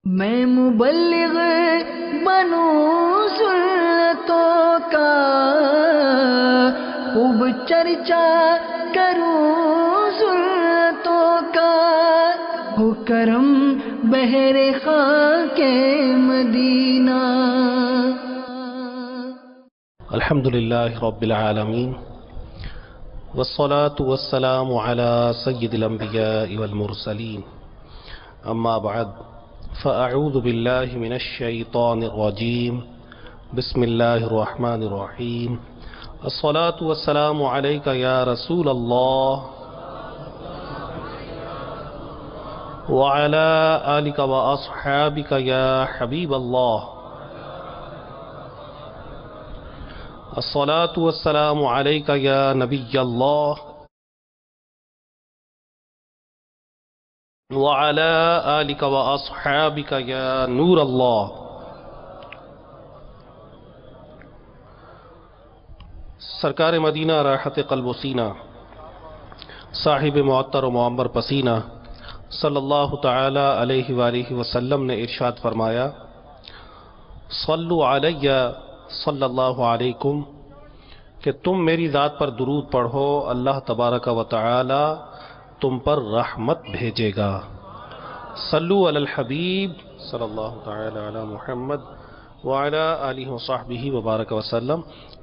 میں مبلغ بنوں سنتوں کا، خوب چرچا کروں سنتوں کا، ہو کرم بہر خاک مدینہ۔ الحمدللہ رب العالمین، والصلاة والسلام على سید الانبیاء والمرسلین، اما بعد فاعوذ باللہ من الشیطان الرجیم، بسم اللہ الرحمن الرحیم۔ الصلاة والسلام علیک یا رسول اللہ وعلى آلک واصحابک یا حبیب اللہ۔ الصلاة والسلام علیک یا نبی اللہ وعلى آلک واصحابک یا نور اللہ۔ سرکار مدینہ راحت قلب و سینہ، صاحب معطر و معمر پسینہ صلی اللہ تعالی علیہ وآلہ وسلم نے ارشاد فرمایا، صلو علی صلی اللہ علیکم، کہ تم میری ذات پر درود پڑھو، اللہ تبارک و تعالی تم پر رحمت بھیجے گا۔ صلو علی الحبیب صلی اللہ تعالی علی محمد وعلی آلہ وصحبہ وبارک وسلم۔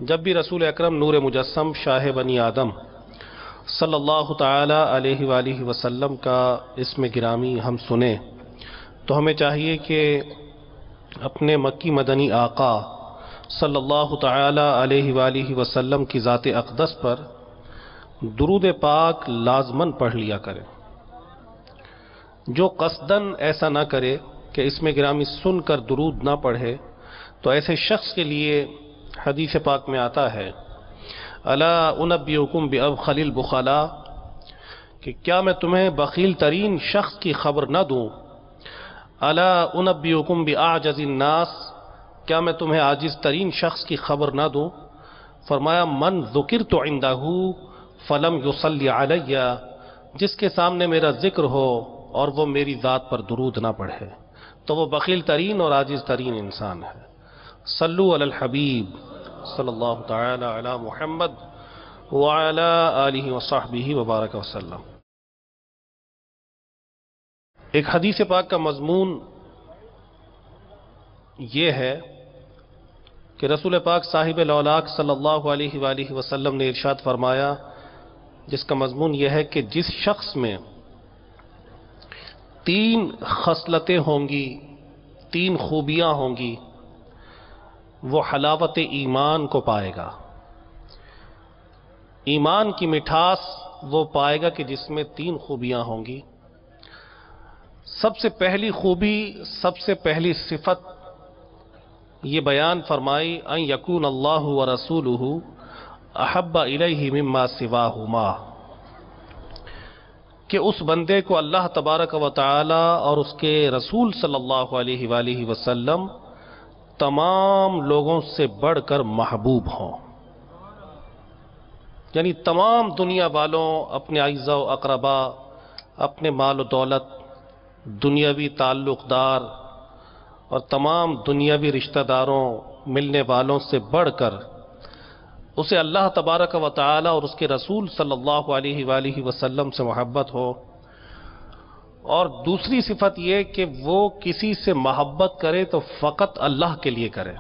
جب بھی رسول اکرم نور مجسم شاہ بنی آدم صلی اللہ تعالی علیہ وآلہ وسلم کا اسم گرامی ہم سنیں تو ہمیں چاہیے کہ اپنے مکی مدنی آقا صلی اللہ تعالی علیہ وآلہ وسلم کی ذات اقدس پر درود پاک لازماً پڑھ لیا کرے۔ جو قصداً ایسا نہ کرے کہ اسم گرامی سن کر درود نہ پڑھے تو ایسے شخص کے لیے حدیث پاک میں آتا ہے، الا انبئکم بابخل البخلاء، کہ کیا میں تمہیں بخیل ترین شخص کی خبر نہ دوں؟ الا انبئکم باعجز الناس، کیا میں تمہیں عاجز ترین شخص کی خبر نہ دوں؟ فرمایا، من ذکرت عندہ فلم یصلی علی، جس کے سامنے میرا ذکر ہو اور وہ میری ذات پر درود نہ پڑھے تو وہ بخیل ترین اور عاجز ترین انسان ہے۔ صلو علی الحبیب صلی اللہ تعالی علی محمد وعلی آلہ وصحبہ وبارک وسلم۔ ایک حدیث پاک کا مضمون یہ ہے کہ رسول پاک صاحب الاولاق صلی اللہ علیہ وآلہ وسلم نے ارشاد فرمایا، جس کا مضمون یہ ہے کہ جس شخص میں 3 خصلتیں ہوں گی، 3 خوبیاں ہوں گی، وہ حلاوت ایمان کو پائے گا۔ ایمان کی مٹھاس وہ پائے گا کہ جس میں 3 خوبیاں ہوں گی۔ سب سے پہلی خوبی، سب سے پہلی صفت یہ بیان فرمائی، ان یکون اللہ ورسولہ احب الیہ مما سواہما، کہ اس بندے کو اللہ تبارک و تعالی اور اس کے رسول صلی اللہ علیہ وآلہ وسلم تمام لوگوں سے بڑھ کر محبوب ہوں، یعنی تمام دنیا والوں، اپنے اعزاء و اقربا، اپنے مال و دولت، دنیاوی تعلق دار اور تمام دنیاوی رشتہ داروں، ملنے والوں سے بڑھ کر اسے اللہ تبارک و تعالی اور اس کے رسول صلی اللہ علیہ وآلہ وسلم سے محبت ہو۔ اور دوسری صفت یہ کہ وہ کسی سے محبت کرے تو فقط اللہ کے لیے کرے۔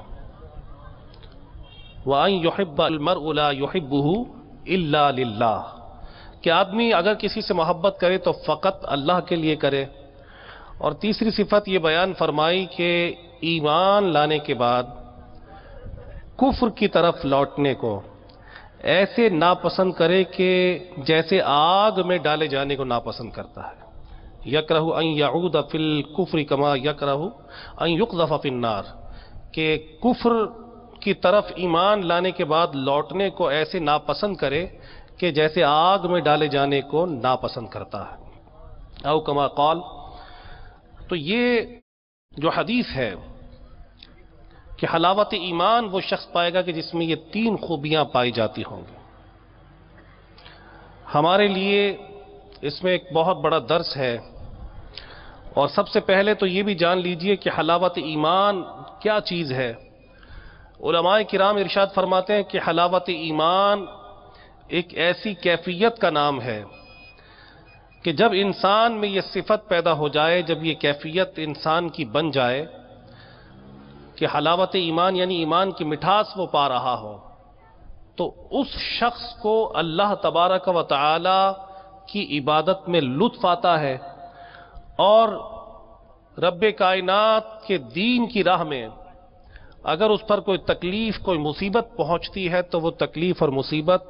وَأَن يُحِبَّ الْمَرْءُ لَا يُحِبُّهُ إِلَّا لِلَّهِ، کہ آدمی اگر کسی سے محبت کرے تو فقط اللہ کے لیے کرے۔ اور تیسری صفت یہ بیان فرمائی کہ ایمان لانے کے بعد کفر کی طرف لوٹنے کو ایسے ناپسند کرے کہ جیسے آگ میں ڈالے جانے کو ناپسند کرتا ہے۔ یکرہ ان یعود فی الکفر کما یکرہ ان یقذف فی النار، کہ کفر کی طرف ایمان لانے کے بعد لوٹنے کو ایسے ناپسند کرے کہ جیسے آگ میں ڈالے جانے کو ناپسند کرتا ہے۔ او کما قال، تو یہ جو حدیث ہے کہ حلاوت ایمان وہ شخص پائے گا کہ جس میں یہ 3 خوبیاں پائی جاتی ہوں گی۔ ہمارے لیے اس میں ایک بہت بڑا درس ہے، اور سب سے پہلے تو یہ بھی جان لیجئے کہ حلاوت ایمان کیا چیز ہے۔ علماء کرام ارشاد فرماتے ہیں کہ حلاوت ایمان ایک ایسی کیفیت کا نام ہے کہ جب انسان میں یہ صفت پیدا ہو جائے، جب یہ کیفیت انسان کی بن جائے کہ حلاوت ایمان یعنی ایمان کی مٹھاس وہ پا رہا ہو، تو اس شخص کو اللہ تبارک و تعالی کی عبادت میں لطف آتا ہے، اور رب کائنات کے دین کی راہ میں اگر اس پر کوئی تکلیف کوئی مصیبت پہنچتی ہے تو وہ تکلیف اور مصیبت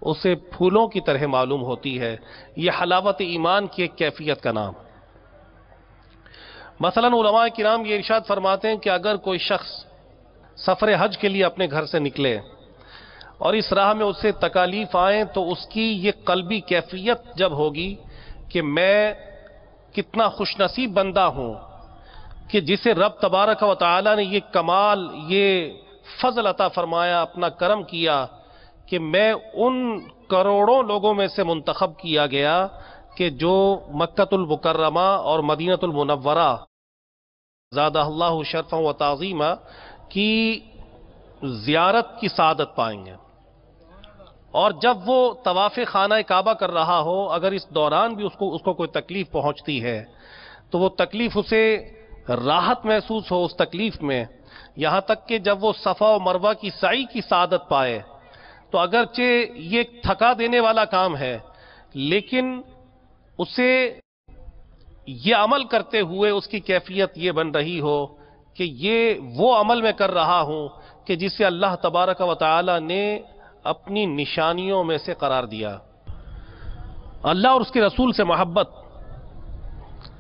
اسے پھولوں کی طرح معلوم ہوتی ہے۔ یہ حلاوت ایمان کی ایک کیفیت کا نام۔ مثلا علماء کرام یہ ارشاد فرماتے ہیں کہ اگر کوئی شخص سفر حج کے لیے اپنے گھر سے نکلے اور اس راہ میں اسے تکالیف آئیں تو اس کی یہ قلبی کیفیت جب ہوگی کہ میں کتنا خوش نصیب بندہ ہوں کہ جسے رب تبارک و تعالی نے یہ کمال، یہ فضل عطا فرمایا، اپنا کرم کیا کہ میں ان کروڑوں لوگوں میں سے منتخب کیا گیا کہ جو مکۃ المکرمہ اور مدینۃ المنورہ زادہ اللہ شرفا و تعظیما کی زیارت کی سعادت پائیں گے۔ اور جب وہ طواف خانہ کعبہ کر رہا ہو، اگر اس دوران بھی اس کو کوئی تکلیف پہنچتی ہے تو وہ تکلیف اسے راحت محسوس ہو اس تکلیف میں، یہاں تک کہ جب وہ صفا و مروہ کی سعی کی سعادت پائے تو اگرچہ یہ تھکا دینے والا کام ہے، لیکن اسے یہ عمل کرتے ہوئے اس کی کیفیت یہ بن رہی ہو کہ یہ وہ عمل میں کر رہا ہوں کہ جسے اللہ تبارک و تعالی نے اپنی نشانیوں میں سے قرار دیا۔ اللہ اور اس کے رسول سے محبت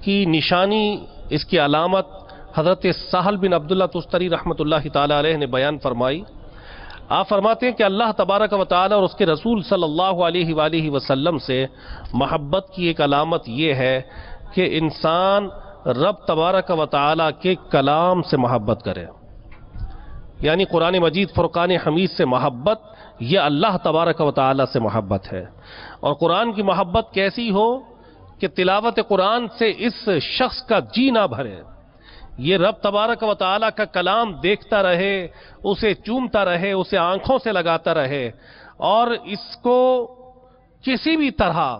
کی نشانی، اس کی علامت حضرت سہل بن عبداللہ تستری رحمۃ اللہ تعالی علیہ نے بیان فرمائی۔ آپ فرماتے ہیں کہ اللہ تبارک و تعالی اور اس کے رسول صلی اللہ علیہ وآلہ وسلم سے محبت کی ایک علامت یہ ہے کہ انسان رب تبارک و تعالی کے کلام سے محبت کرے، یعنی قرآن مجید فرقان حمید سے محبت، یہ اللہ تبارک و تعالی سے محبت ہے۔ اور قرآن کی محبت کیسی ہو کہ تلاوت قرآن سے اس شخص کا جی نہ بھرے، یہ رب تبارک و تعالی کا کلام دیکھتا رہے، اسے چومتا رہے، اسے آنکھوں سے لگاتا رہے، اور اس کو کسی بھی طرح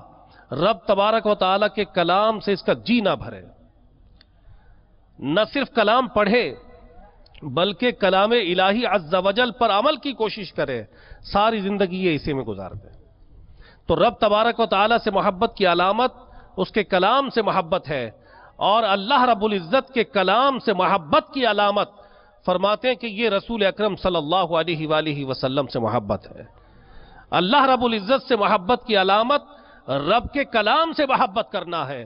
رب تبارک و تعالی کے کلام سے اس کا جی نہ بھرے، نہ صرف کلام پڑھے بلکہ کلام الہی عز و جل پر عمل کی کوشش کرے، ساری زندگی یہ اسی میں گزار دے۔ تو رب تبارک و تعالی سے محبت کی علامت اس کے کلام سے محبت ہے، اور اللہ رب العزت کے کلام سے محبت کی علامت فرماتے ہیں کہ یہ رسول اکرم صلی اللہ علیہ وآلہ وسلم سے محبت ہے۔ اللہ رب العزت سے محبت کی علامت رب کے کلام سے محبت کرنا ہے،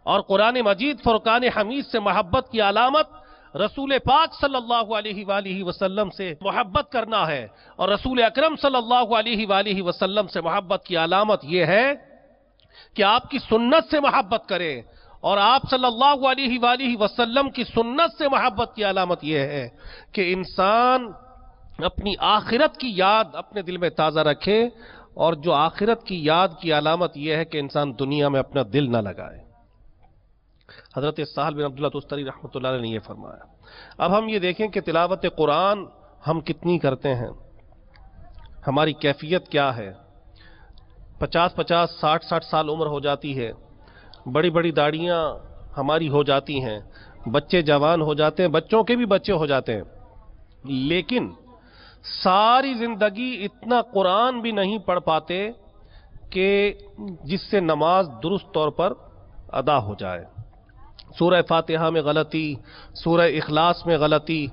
اور قرآن مجید فرقان حمید سے محبت کی علامت رسول پاک صلی اللہ علیہ وآلہ وسلم سے محبت کرنا ہے، اور رسول اکرم صلی اللہ علیہ وآلہ وسلم سے محبت کی علامت یہ ہے کہ آپ کی سنت سے محبت کرے، اور آپ صلی اللہ علیہ وآلہ وسلم کی سنت سے محبت کی علامت یہ ہے کہ انسان اپنی آخرت کی یاد اپنے دل میں تازہ رکھے، اور جو آخرت کی یاد کی علامت یہ ہے کہ انسان دنیا میں اپنا دل نہ لگائے۔ حضرت سہل بن عبداللہ تستری رحمۃ اللہ علیہ نے یہ فرمایا۔ اب ہم یہ دیکھیں کہ تلاوت قرآن ہم کتنی کرتے ہیں، ہماری کیفیت کیا ہے۔ 50-50 60-60 سال عمر ہو جاتی ہے، بڑی بڑی داڑیاں ہماری ہو جاتی ہیں، بچے جوان ہو جاتے ہیں، بچوں کے بھی بچے ہو جاتے ہیں، لیکن ساری زندگی اتنا قرآن بھی نہیں پڑھ پاتے کہ جس سے نماز درست طور پر ادا ہو جائے۔ سورہ فاتحہ میں غلطی، سورہ اخلاص میں غلطی،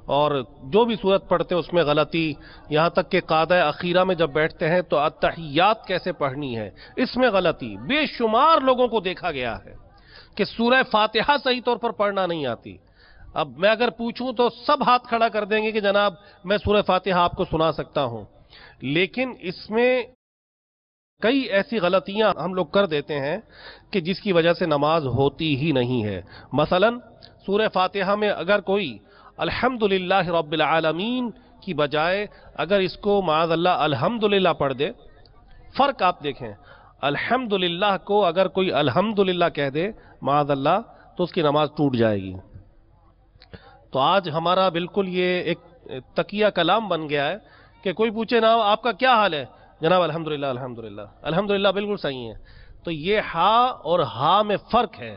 اور جو بھی سورت پڑھتے ہیں اس میں غلطی، یہاں تک کہ قاعدہ اخیرہ میں جب بیٹھتے ہیں تو التحیات کیسے پڑھنی ہے اس میں غلطی۔ بے شمار لوگوں کو دیکھا گیا ہے کہ سورہ فاتحہ صحیح طور پر پڑھنا نہیں آتی۔ اب میں اگر پوچھوں تو سب ہاتھ کھڑا کر دیں گے کہ جناب میں سورہ فاتحہ آپ کو سنا سکتا ہوں، لیکن اس میں کئی ایسی غلطیاں ہم لوگ کر دیتے ہیں کہ جس کی وجہ سے نماز ہوتی ہی نہیں ہے۔ مثلا سورہ فاتحہ میں اگر کوئی الحمدللہ رب العالمین کی بجائے اگر اس کو معاذ اللہ الحمدللہ پڑھ دے، فرق آپ دیکھیں، الحمدللہ کو اگر کوئی الحمدللہ کہہ دے معاذ اللہ تو اس کی نماز ٹوٹ جائے گی۔ تو آج ہمارا بالکل یہ ایک تکیہ کلام بن گیا ہے کہ کوئی پوچھے نا آپ کا کیا حال ہے، جناب الحمدللہ الحمدللہ الحمدللہ بالکل صحیح ہے۔ تو یہ ہا اور ہا میں فرق ہے،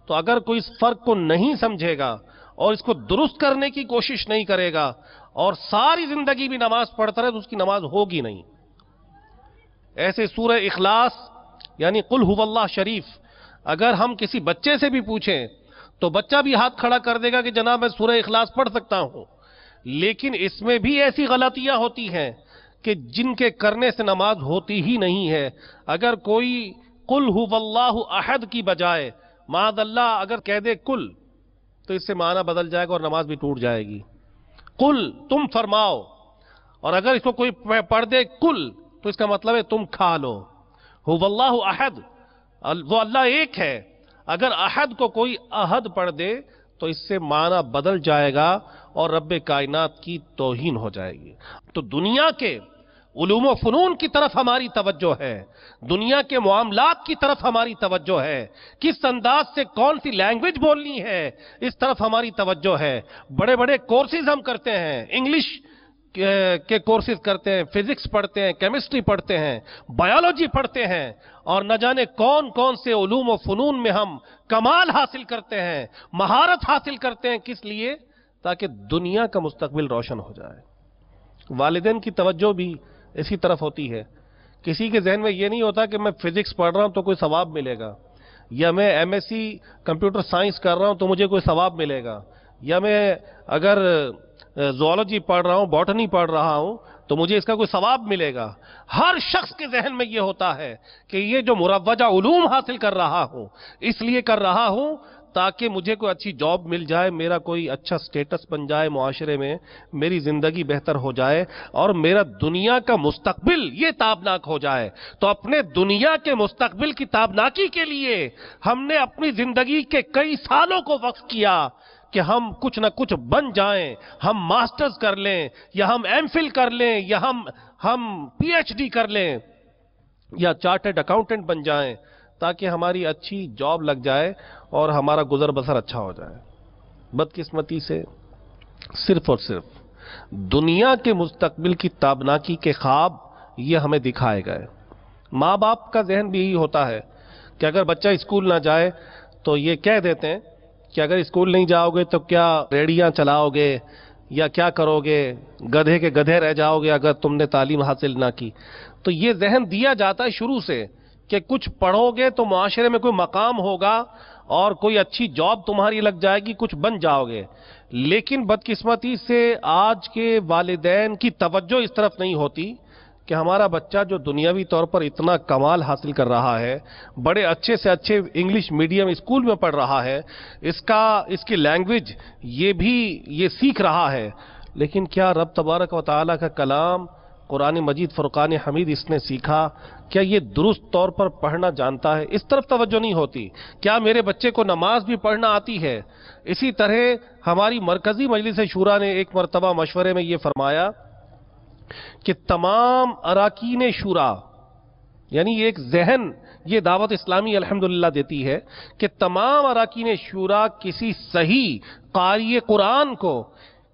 تو اگر کوئی اس فرق کو نہیں سمجھے گا اور اس کو درست کرنے کی کوشش نہیں کرے گا اور ساری زندگی بھی نماز پڑھتا رہے تو اس کی نماز ہوگی نہیں۔ ایسے سورہ اخلاص یعنی قل هو اللہ شریف اگر ہم کسی بچے سے بھی پوچھیں تو بچہ بھی ہاتھ کھڑا کر دے گا کہ جناب میں سورہ اخلاص پڑھ سکتا ہوں، لیکن اس میں بھی ایسی غلطیاں ہوتی ہیں کہ جن کے کرنے سے نماز ہوتی ہی نہیں ہے۔ اگر کوئی قل هو اللہ احد کی بجائے معاذ اللہ اگر کہہ دے کل، تو اس سے معنی بدل جائے گا اور نماز بھی ٹوٹ جائے گی۔ کل تم فرماؤ، اور اگر اس کو کوئی پڑھ دے کل تو اس کا مطلب ہے تم کھا لو۔ هو اللہ احد، وہ اللہ ایک ہے، اگر احد کو کوئی احد پڑھ دے تو اس سے معنی بدل جائے گا اور رب کائنات کی توہین ہو جائے گی۔ تو دنیا کے علوم و فنون کی طرف ہماری توجہ ہے، دنیا کے معاملات کی طرف ہماری توجہ ہے، کس انداز سے کون سی لینگویج بولنی ہے اس طرف ہماری توجہ ہے۔ بڑے بڑے کورسز ہم کرتے ہیں، انگلش کے کورسز کرتے ہیں، فزکس پڑھتے ہیں، کیمسٹری پڑھتے ہیں، بایولوجی پڑھتے ہیں، اور نہ جانے کون کون سے علوم و فنون میں ہم کمال حاصل کرتے ہیں، مہارت حاصل کرتے ہیں، کس لیے؟ تاکہ دنیا کا مستقبل روشن ہو جائے۔ والدین کی توجہ بھی اسی طرف ہوتی ہے، کسی کے ذہن میں یہ نہیں ہوتا کہ میں فزکس پڑھ رہا ہوں تو کوئی ثواب ملے گا، یا میں M S C computer science کر رہا ہوں تو مجھے کوئی ثواب ملے گا، یا میں اگر زوالوجی پڑھ رہا ہوں، باٹنی پڑھ رہا ہوں تو مجھے اس کا کوئی ثواب ملے گا۔ ہر شخص کے ذہن میں یہ ہوتا ہے کہ یہ جو مروجہ علوم حاصل کر رہا ہوں اس لیے کر رہا ہوں تاکہ مجھے کوئی اچھی جاب مل جائے، میرا کوئی اچھا سٹیٹس بن جائے معاشرے میں، میری زندگی بہتر ہو جائے اور میرا دنیا کا مستقبل یہ تابناک ہو جائے۔ تو اپنے دنیا کے مستقبل کی تابناکی کے لیے ہم نے اپنی زندگی کے کئی سالوں کو وقف کیا کہ ہم کچھ نہ کچھ بن جائیں، ہم ماسٹرز کر لیں یا ہم ایم فل کر لیں یا ہم پی ایچ ڈی کر لیں یا چارٹرڈ اکاؤنٹنٹ بن جائیں تاکہ ہماری اچھی جاب لگ جائے اور ہمارا گزر بسر اچھا ہو جائے۔ بدقسمتی سے صرف اور صرف دنیا کے مستقبل کی تابناکی کے خواب یہ ہمیں دکھائے گئے۔ ماں باپ کا ذہن بھی یہی ہوتا ہے کہ اگر بچہ اسکول نہ جائے تو یہ کہہ دیتے ہیں کہ اگر اسکول نہیں جاؤ گے تو کیا ریڑیاں چلاؤ گے یا کیا کرو گے، گدھے کے گدھے رہ جاؤ گے اگر تم نے تعلیم حاصل نہ کی۔ تو یہ ذہن دیا جاتا ہے شروع سے کہ کچھ پڑھو گے تو معاشرے میں کوئی مقام ہوگا اور کوئی اچھی جاب تمہاری لگ جائے گی، کچھ بن جاؤ گے۔ لیکن بدقسمتی سے آج کے والدین کی توجہ اس طرف نہیں ہوتی کہ ہمارا بچہ جو دنیاوی طور پر اتنا کمال حاصل کر رہا ہے، بڑے اچھے سے اچھے انگلش میڈیم اسکول میں پڑھ رہا ہے، اس کی لینگویج یہ سیکھ رہا ہے، لیکن کیا رب تبارک و تعالیٰ کا کلام قرآن مجید فرقان حمید اس نے سیکھا؟ کیا یہ درست طور پر پڑھنا جانتا ہے؟ اس طرف توجہ نہیں ہوتی۔ کیا میرے بچے کو نماز بھی پڑھنا آتی ہے؟ اسی طرح ہماری مرکزی مجلس شورا نے ایک مرتبہ مشورے میں یہ فرمایا کہ تمام اراکین شورا، یعنی ایک ذہن یہ دعوت اسلامی الحمدللہ دیتی ہے کہ تمام اراکین شورا کسی صحیح قاری قرآن کو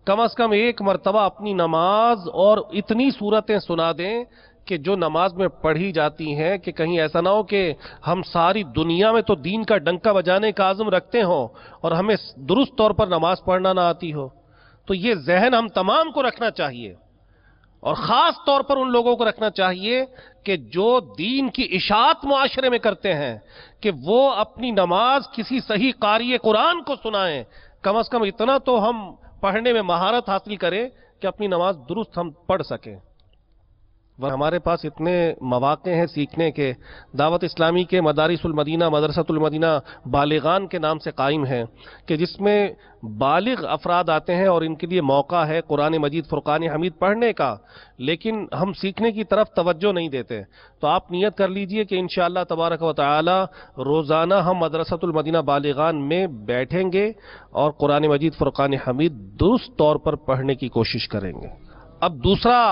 کم از کم ایک مرتبہ اپنی نماز اور اتنی صورتیں سنا دیں کہ جو نماز میں پڑھی جاتی ہیں، کہ کہیں ایسا نہ ہو کہ ہم ساری دنیا میں تو دین کا ڈنکا بجانے کا عزم رکھتے ہوں اور ہمیں درست طور پر نماز پڑھنا نہ آتی ہو۔ تو یہ ذہن ہم تمام کو رکھنا چاہیے، اور خاص طور پر ان لوگوں کو رکھنا چاہیے کہ جو دین کی اشاعت معاشرے میں کرتے ہیں کہ وہ اپنی نماز کسی صحیح قاری قرآن کو سنائیں۔ کم از کم اتنا تو ہم پڑھنے میں مہارت حاصل کریں کہ اپنی نماز درست ہم پڑھ سکیں۔ ہمارے پاس اتنے مواقع ہیں سیکھنے کے۔ دعوت اسلامی کے مدارس المدینہ، مدرسۃ المدینہ بالغان کے نام سے قائم ہے کہ جس میں بالغ افراد آتے ہیں اور ان کے لیے موقع ہے قرآن مجید فرقان حمید پڑھنے کا، لیکن ہم سیکھنے کی طرف توجہ نہیں دیتے۔ تو آپ نیت کر لیجئے کہ انشاءاللہ تبارک و تعالی روزانہ ہم مدرسۃ المدینہ بالغان میں بیٹھیں گے اور قرآن مجید فرقان حمید درست طور پر پڑھنے کی کوشش کریں گے۔ اب دوسرا،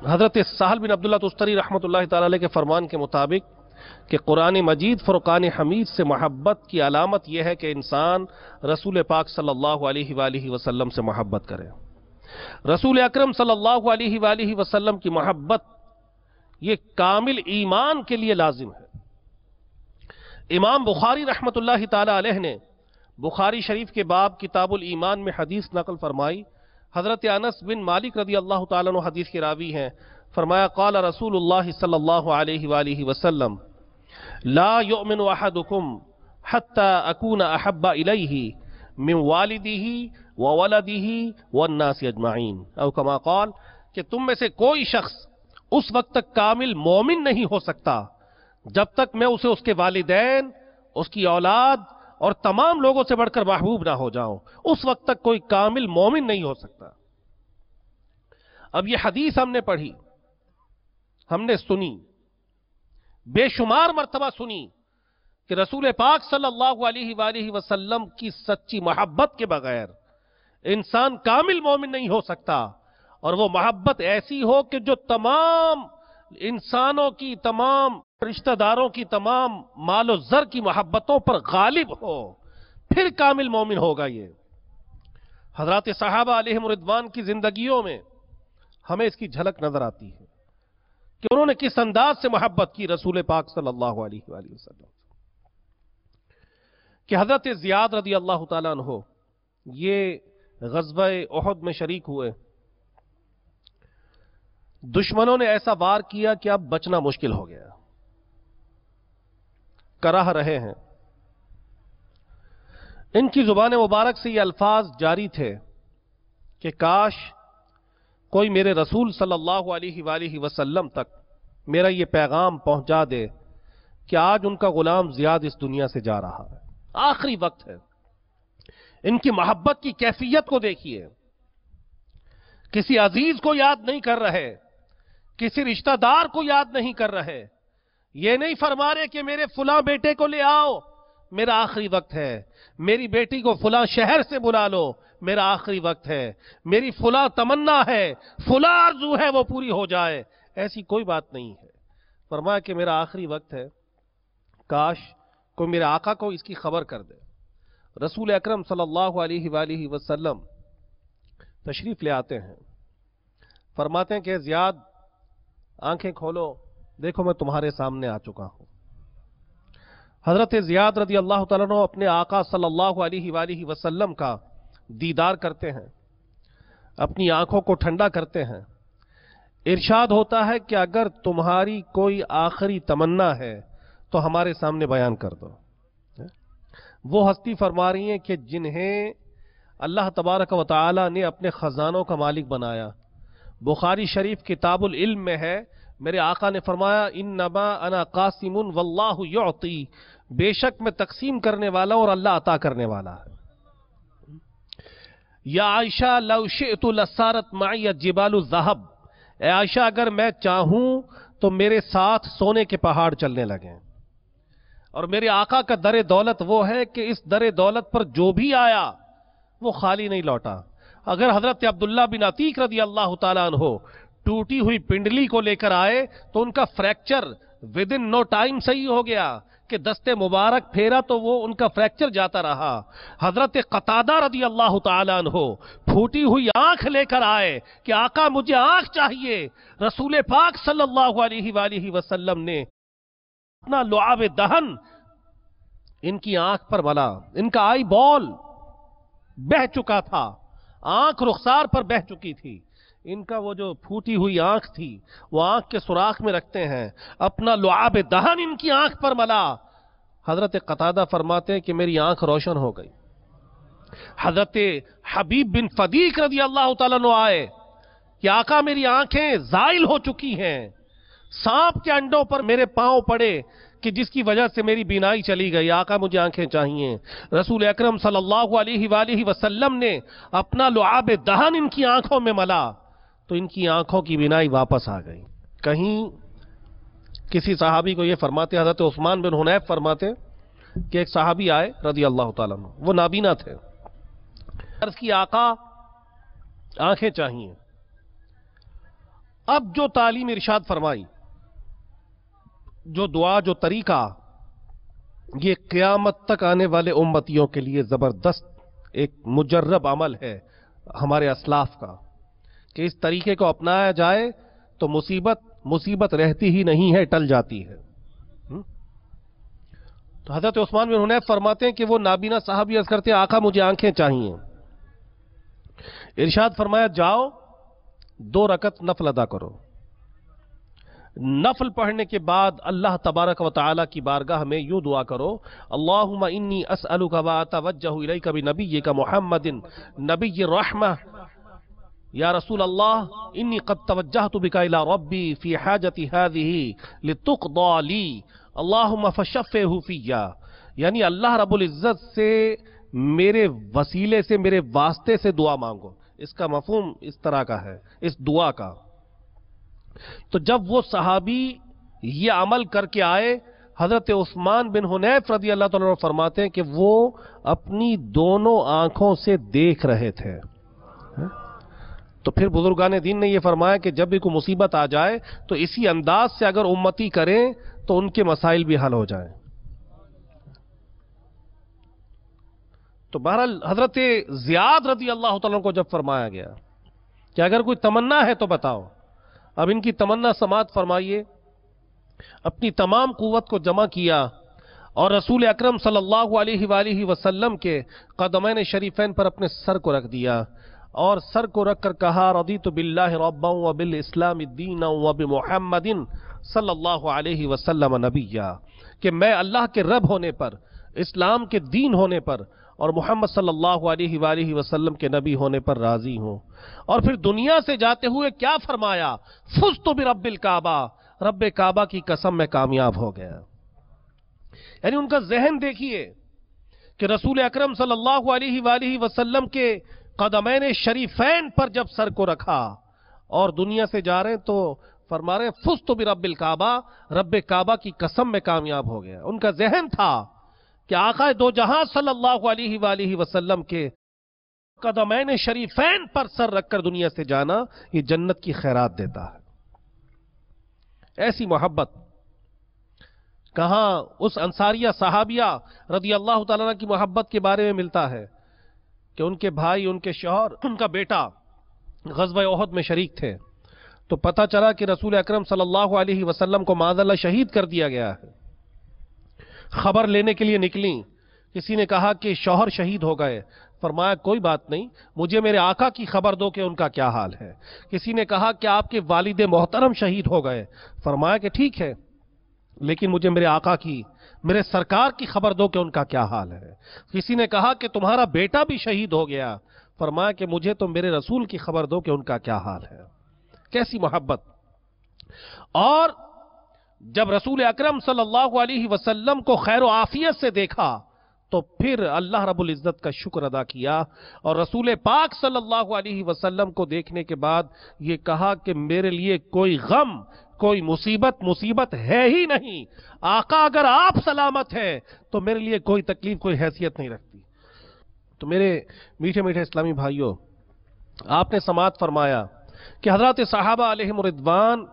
حضرت سہل بن عبداللہ تستری رحمۃ اللہ تعالی علیہ کے فرمان کے مطابق کہ قرآن مجید فرقان حمید سے محبت کی علامت یہ ہے کہ انسان رسول پاک صلی اللہ علیہ وآلہ وسلم سے محبت کرے. رسول اکرم صلی اللہ علیہ وآلہ وسلم کی محبت یہ کامل ایمان کے لیے لازم ہے. امام بخاری رحمۃ اللہ تعالی علیہ نے بخاری شریف کے باب کتاب الایمان میں حدیث نقل فرمائی. حضرت انس بن مالک رضی اللہ تعالیٰ عنہ حدیث کے راوی ہیں. فرمایا قال رسول اللہ صلی اللہ علیہ وآلہ وسلم لا يؤمن احدكم حتى اكون احب اليه من والده وولده والناس اجمعین، او کما قال کہ تم میں سے کوئی شخص اس وقت تک کامل مومن نہیں ہو سکتا جب تک میں اسے اس کے والدین، اس کی اولاد اور تمام لوگوں سے بڑھ کر محبوب نہ ہو جاؤں. اس وقت تک کوئی کامل مومن نہیں ہو سکتا. اب یہ حدیث ہم نے پڑھی، ہم نے سنی، بے شمار مرتبہ سنی کہ رسول پاک صلی اللہ علیہ وآلہ وسلم کی سچی محبت کے بغیر انسان کامل مومن نہیں ہو سکتا، اور وہ محبت ایسی ہو کہ جو تمام انسانوں کی، تمام رشتہ داروں کی، تمام مال و زر کی محبتوں پر غالب ہو، پھر کامل مومن ہوگا. یہ حضرات صحابہ علیہم رضوان کی زندگیوں میں ہمیں اس کی جھلک نظر آتی ہے کہ انہوں نے کس انداز سے محبت کی رسول پاک صلی اللہ علیہ وآلہ وسلم. کہ حضرت زیاد رضی اللہ تعالیٰ عنہ یہ غزوہ احد میں شریک ہوئے. دشمنوں نے ایسا وار کیا کہ اب بچنا مشکل ہو گیا، کراہ رہے ہیں. ان کی زبان مبارک سے یہ الفاظ جاری تھے کہ کاش کوئی میرے رسول صلی اللہ علیہ وآلہ وسلم تک میرا یہ پیغام پہنچا دے کہ آج ان کا غلام زیاد اس دنیا سے جا رہا ہے، آخری وقت ہے. ان کی محبت کی کیفیت کو دیکھیے، کسی عزیز کو یاد نہیں کر رہے، کسی رشتہ دار کو یاد نہیں کر رہے. یہ نہیں فرما رہے کہ میرے فلاں بیٹے کو لے آؤ، میرا آخری وقت ہے. میری بیٹی کو فلاں شہر سے بلا لو، میرا آخری وقت ہے. میری فلاں تمنا ہے، فلاں آرزو ہے، وہ پوری ہو جائے. ایسی کوئی بات نہیں ہے. فرمایا کہ میرا آخری وقت ہے، کاش کوئی میرے آقا کو اس کی خبر کر دے. رسول اکرم صلی اللہ علیہ وآلہ وسلم تشریف لے آتے ہیں. فرماتے ہیں کہ زیاد آنکھیں کھولو، دیکھو میں تمہارے سامنے آ چکا ہوں. حضرت زیاد رضی اللہ تعالیٰ عنہ اپنے آقا صلی اللہ علیہ وآلہ وسلم کا دیدار کرتے ہیں، اپنی آنکھوں کو ٹھنڈا کرتے ہیں. ارشاد ہوتا ہے کہ اگر تمہاری کوئی آخری تمنا ہے تو ہمارے سامنے بیان کر دو. وہ ہستی فرما رہی ہیں کہ جنہیں اللہ تبارک و تعالی نے اپنے خزانوں کا مالک بنایا. بخاری شریف کتاب العلم میں ہے، میرے آقا نے فرمایا انما انا قاسم واللہ یعطی، بے شک میں تقسیم کرنے والا اور اللہ عطا کرنے والا ہے. یا عائشہ لو شئت لصارت معی جبال الذہب، اے عائشہ اگر میں چاہوں تو میرے ساتھ سونے کے پہاڑ چلنے لگیں. اور میرے آقا کا در دولت وہ ہے کہ اس در دولت پر جو بھی آیا وہ خالی نہیں لوٹا. اگر حضرت عبداللہ بن عتیق رضی اللہ تعالیٰ عنہ ٹوٹی ہوئی پنڈلی کو لے کر آئے تو ان کا فریکچر ودن نو ٹائم صحیح ہو گیا کہ دستے مبارک پھیرا تو وہ ان کا فریکچر جاتا رہا. حضرت قتادہ رضی اللہ تعالیٰ عنہ پھوٹی ہوئی آنکھ لے کر آئے کہ آقا مجھے آنکھ چاہیے. رسول پاک صلی اللہ علیہ وآلہ وسلم نے اپنا لعاب دہن ان کی آنکھ پر ملا. ان کا آئی بال بہہ چکا تھا، آنکھ رخسار پر بہہ چکی تھی. ان کا وہ جو پھوٹی ہوئی آنکھ تھی وہ آنکھ کے سوراخ میں رکھتے ہیں، اپنا لعاب دہن ان کی آنکھ پر ملا. حضرت قتادہ فرماتے ہیں کہ میری آنکھ روشن ہو گئی. حضرت حبیب بن فدیق رضی اللہ تعالیٰ عنہ آئے کہ آقا میری آنکھیں زائل ہو چکی ہیں، سانپ کے انڈوں پر میرے پاؤں پڑے کہ جس کی وجہ سے میری بینائی چلی گئی. آقا مجھے آنکھیں چاہیے. رسول اکرم صلی اللہ علیہ وآلہ وسلم نے اپنا لعاب دہن ان کی آنکھوں میں ملا تو ان کی آنکھوں کی بینائی واپس آ گئی. کہیں کسی صحابی کو یہ فرماتے، حضرت عثمان بن حنیف فرماتے کہ ایک صحابی آئے رضی اللہ تعالیٰ عنہ، وہ نابینا تھے. عرض کی آقا آنکھیں چاہیے. اب جو تعلیم ارشاد فرمائی جو دعا، جو طریقہ، یہ قیامت تک آنے والے امتیوں کے لیے زبردست ایک مجرب عمل ہے ہمارے اسلاف کا، کہ اس طریقے کو اپنایا جائے تو مصیبت رہتی ہی نہیں ہے، ٹل جاتی ہے۔ تو حضرت عثمان بن حنیف فرماتے ہیں کہ وہ نابینا صحابی عرض کرتے ہیں آقا مجھے آنکھیں چاہیے۔ ارشاد فرمایا جاؤ 2 رکعت نفل ادا کرو۔ نفل پڑھنے کے بعد اللہ تبارک و تعالی کی بارگاہ میں یوں دعا کرو، اللہم انی اسألک و اتوجہ الیک بنبیک محمد نبی الرحمہ، یا رسول اللہ انی قد توجہت بک الی ربی فی حاجتی هذه لتقضى لی اللہم فشفہ فیہ، یعنی اللہ رب العزت سے میرے وسیلے سے، میرے واسطے سے دعا مانگو۔ اس کا مفہوم اس طرح کا ہے اس دعا کا۔ تو جب وہ صحابی یہ عمل کر کے آئے، حضرت عثمان بن حنیف رضی اللہ تعالیٰ عنہ فرماتے ہیں کہ وہ اپنی دونوں آنکھوں سے دیکھ رہے تھے۔ تو پھر بزرگان دین نے یہ فرمایا کہ جب بھی کوئی مصیبت آ جائے تو اسی انداز سے اگر امتی کریں تو ان کے مسائل بھی حل ہو جائیں۔ تو بہرحال حضرت زیاد رضی اللہ تعالیٰ کو جب فرمایا گیا کہ اگر کوئی تمنا ہے تو بتاؤ، اب ان کی تمنا سماعت فرمائیے، اپنی تمام قوت کو جمع کیا اور رسول اکرم صلی اللہ علیہ وآلہ وسلم کے قدمین شریفین پر اپنے سر کو رکھ دیا اور سر کو رکھ کر کہا رضیت باللہ ربا وبالاسلام دینا وبمحمد صلی اللہ علیہ وسلم نبیا، کہ میں اللہ کے رب ہونے پر، اسلام کے دین ہونے پر اور محمد صلی اللہ علیہ وآلہ وسلم کے نبی ہونے پر راضی ہوں۔ اور پھر دنیا سے جاتے ہوئے کیا فرمایا؟ فزت برب الکعبہ، رب کعبہ کی قسم میں کامیاب ہو گیا۔ یعنی ان کا ذہن دیکھیے کہ رسول اکرم صلی اللہ علیہ وآلہ وسلم کے قدمین شریفین پر جب سر کو رکھا اور دنیا سے جا رہے ہیں تو فرما رہے ہیں فزت برب الکعبہ، رب کعبہ کی قسم میں کامیاب ہو گیا۔ ان کا ذہن تھا کہ آقا دو جہاں صلی اللہ علیہ وآلہ وسلم کے قدمین شریفین پر سر رکھ کر دنیا سے جانا یہ جنت کی خیرات دیتا ہے۔ ایسی محبت کہاں اس انصاریہ صحابیہ رضی اللہ تعالیٰ عنہ کی محبت کے بارے میں ملتا ہے کہ ان کے بھائی، ان کے شوہر، ان کا بیٹا غزوہ احد میں شریک تھے، تو پتہ چلا کہ رسول اکرم صلی اللہ علیہ وسلم کو معاذ اللہ شہید کر دیا گیا ہے۔ خبر لینے کے لیے نکلیں، کسی نے کہا کہ شوہر شہید ہو گئے، فرمایا کوئی بات نہیں، مجھے میرے آقا کی خبر دو کہ ان کا کیا حال ہے۔ کسی نے کہا کہ آپ کے والد محترم شہید ہو گئے، فرمایا کہ ٹھیک ہے لیکن مجھے میرے آقا کی، میرے سرکار کی خبر دو کہ ان کا کیا حال ہے۔ کسی نے کہا کہ تمہارا بیٹا بھی شہید ہو گیا، فرمایا کہ مجھے تو میرے رسول کی خبر دو کہ ان کا کیا حال ہے۔ کیسی محبت! اور جب رسول اکرم صلی اللہ علیہ وسلم کو خیر و عافیت سے دیکھا تو پھر اللہ رب العزت کا شکر ادا کیا، اور رسول پاک صلی اللہ علیہ وسلم کو دیکھنے کے بعد یہ کہا کہ میرے لیے کوئی غم، کوئی مصیبت ہے ہی نہیں، آقا اگر آپ سلامت ہیں تو میرے لیے کوئی تکلیف، کوئی حیثیت نہیں رکھتی۔ تو میرے میٹھے میٹھے اسلامی بھائیوں، آپ نے سماعت فرمایا کہ حضرات صحابہ علیہم رضوان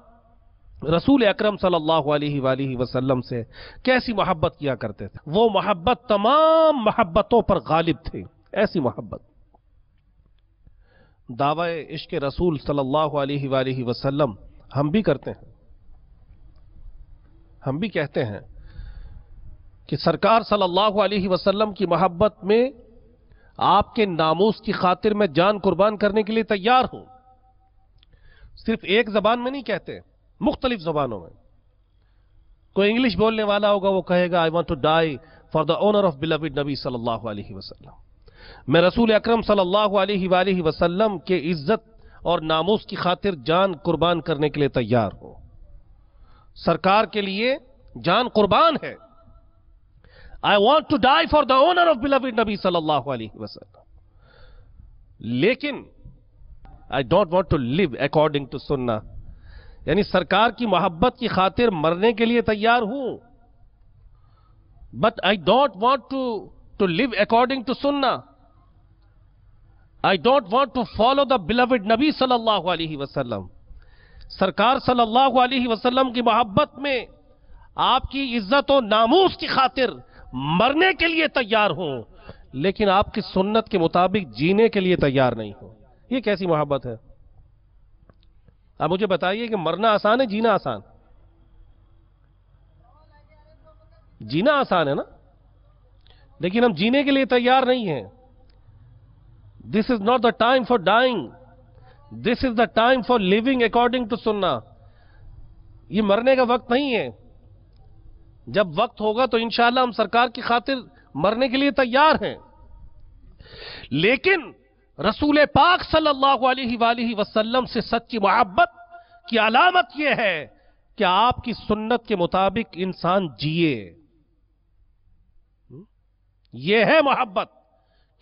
رسول اکرم صلی اللہ علیہ وآلہ وسلم سے کیسی محبت کیا کرتے تھے۔ وہ محبت تمام محبتوں پر غالب تھی، ایسی محبت۔ دعوی عشق رسول صلی اللہ علیہ وآلہ وسلم ہم بھی کرتے ہیں، ہم بھی کہتے ہیں کہ سرکار صلی اللہ علیہ وسلم کی محبت میں آپ کے ناموس کی خاطر میں جان قربان کرنے کے لیے تیار ہوں۔ صرف ایک زبان میں نہیں کہتے، مختلف زبانوں میں۔ کوئی انگلش بولنے والا ہوگا وہ کہے گا I want to die for the honor of beloved نبی صلی اللہ علیہ وسلم، میں رسول اکرم صلی اللہ علیہ وآلہ وسلم کے عزت اور ناموس کی خاطر جان قربان کرنے کے لیے تیار ہوں۔ سرکار کے لیے جان قربان ہے۔ I want to die for the honor of beloved نبی صلی اللہ علیہ وسلم، لیکن I don't want to live according to سنہ، یعنی سرکار کی محبت کی خاطر مرنے کے لیے تیار ہوں، but I don't want to live according to سنہ، I don't want to follow the beloved نبی صلی اللہ علیہ وسلم۔ سرکار صلی اللہ علیہ وسلم کی محبت میں آپ کی عزت و ناموس کی خاطر مرنے کے لیے تیار ہوں، لیکن آپ کی سنت کے مطابق جینے کے لیے تیار نہیں ہوں. یہ کیسی محبت ہے؟ آپ مجھے بتائیے کہ مرنا آسان ہے، جینا آسان؟ جینا آسان ہے نا، لیکن ہم جینے کے لیے تیار نہیں ہیں. This is not the time for dying, this is the time for living according to سننا. یہ مرنے کا وقت نہیں ہے. جب وقت ہوگا تو انشاءاللہ ہم سرکار کی خاطر مرنے کے لیے تیار ہیں، لیکن رسول پاک صلی اللہ علیہ وآلہ وسلم سے سچی محبت کی علامت یہ ہے کہ آپ کی سنت کے مطابق انسان جیے. یہ ہے محبت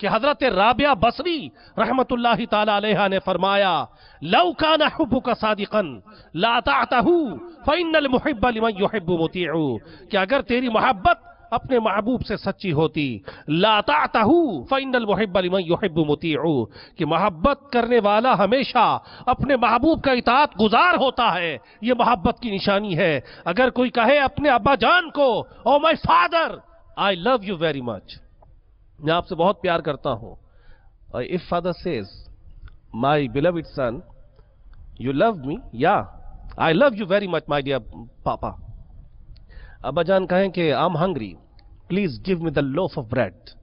کہ حضرت رابعہ بصری رحمت اللہ تعالی علیہ نے فرمایا لو کان حبک صادقا لاطعتہ فإن المحب لمن يحب مطیع، کہ اگر تیری محبت اپنے محبوب سے سچی ہوتی، لاطعتہ فإن المحب لمن يحب مطیع، کہ محبت کرنے والا ہمیشہ اپنے محبوب کا اطاعت گزار ہوتا ہے. یہ محبت کی نشانی ہے. اگر کوئی کہے اپنے ابا جان کو oh my father I love you very much، میں آپ سے بہت پیار کرتا ہوں. If father says my beloved son you love me, yeah I love you very much my dear papa. ابا جان کہیں کہ I'm hungry, please give me the loaf of bread.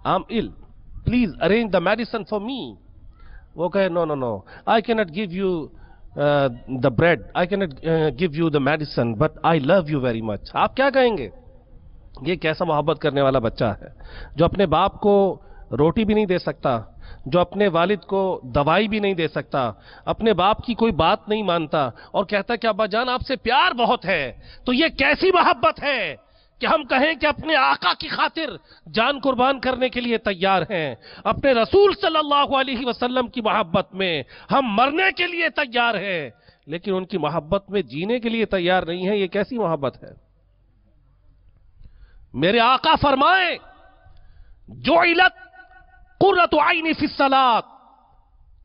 I'm ill, please arrange the medicine for me. وہ کہے no I cannot give you the bread, I cannot give you the medicine, but I love you very much. آپ کیا کہیں گے؟ یہ کیسا محبت کرنے والا بچہ ہے جو اپنے باپ کو روٹی بھی نہیں دے سکتا، جو اپنے والد کو دوائی بھی نہیں دے سکتا، اپنے باپ کی کوئی بات نہیں مانتا اور کہتا کہ ابا جان آپ سے پیار بہت ہے. تو یہ کیسی محبت ہے کہ ہم کہیں کہ اپنے آقا کی خاطر جان قربان کرنے کے لیے تیار ہیں. اپنے رسول صلی اللہ علیہ وسلم کی محبت میں ہم مرنے کے لیے تیار ہیں، لیکن ان کی محبت میں جینے کے لیے تیار نہیں ہیں. یہ کیسی محبت ہے؟ میرے آقا فرمائیں جعلت قرۃ عینی فی الصلاۃ،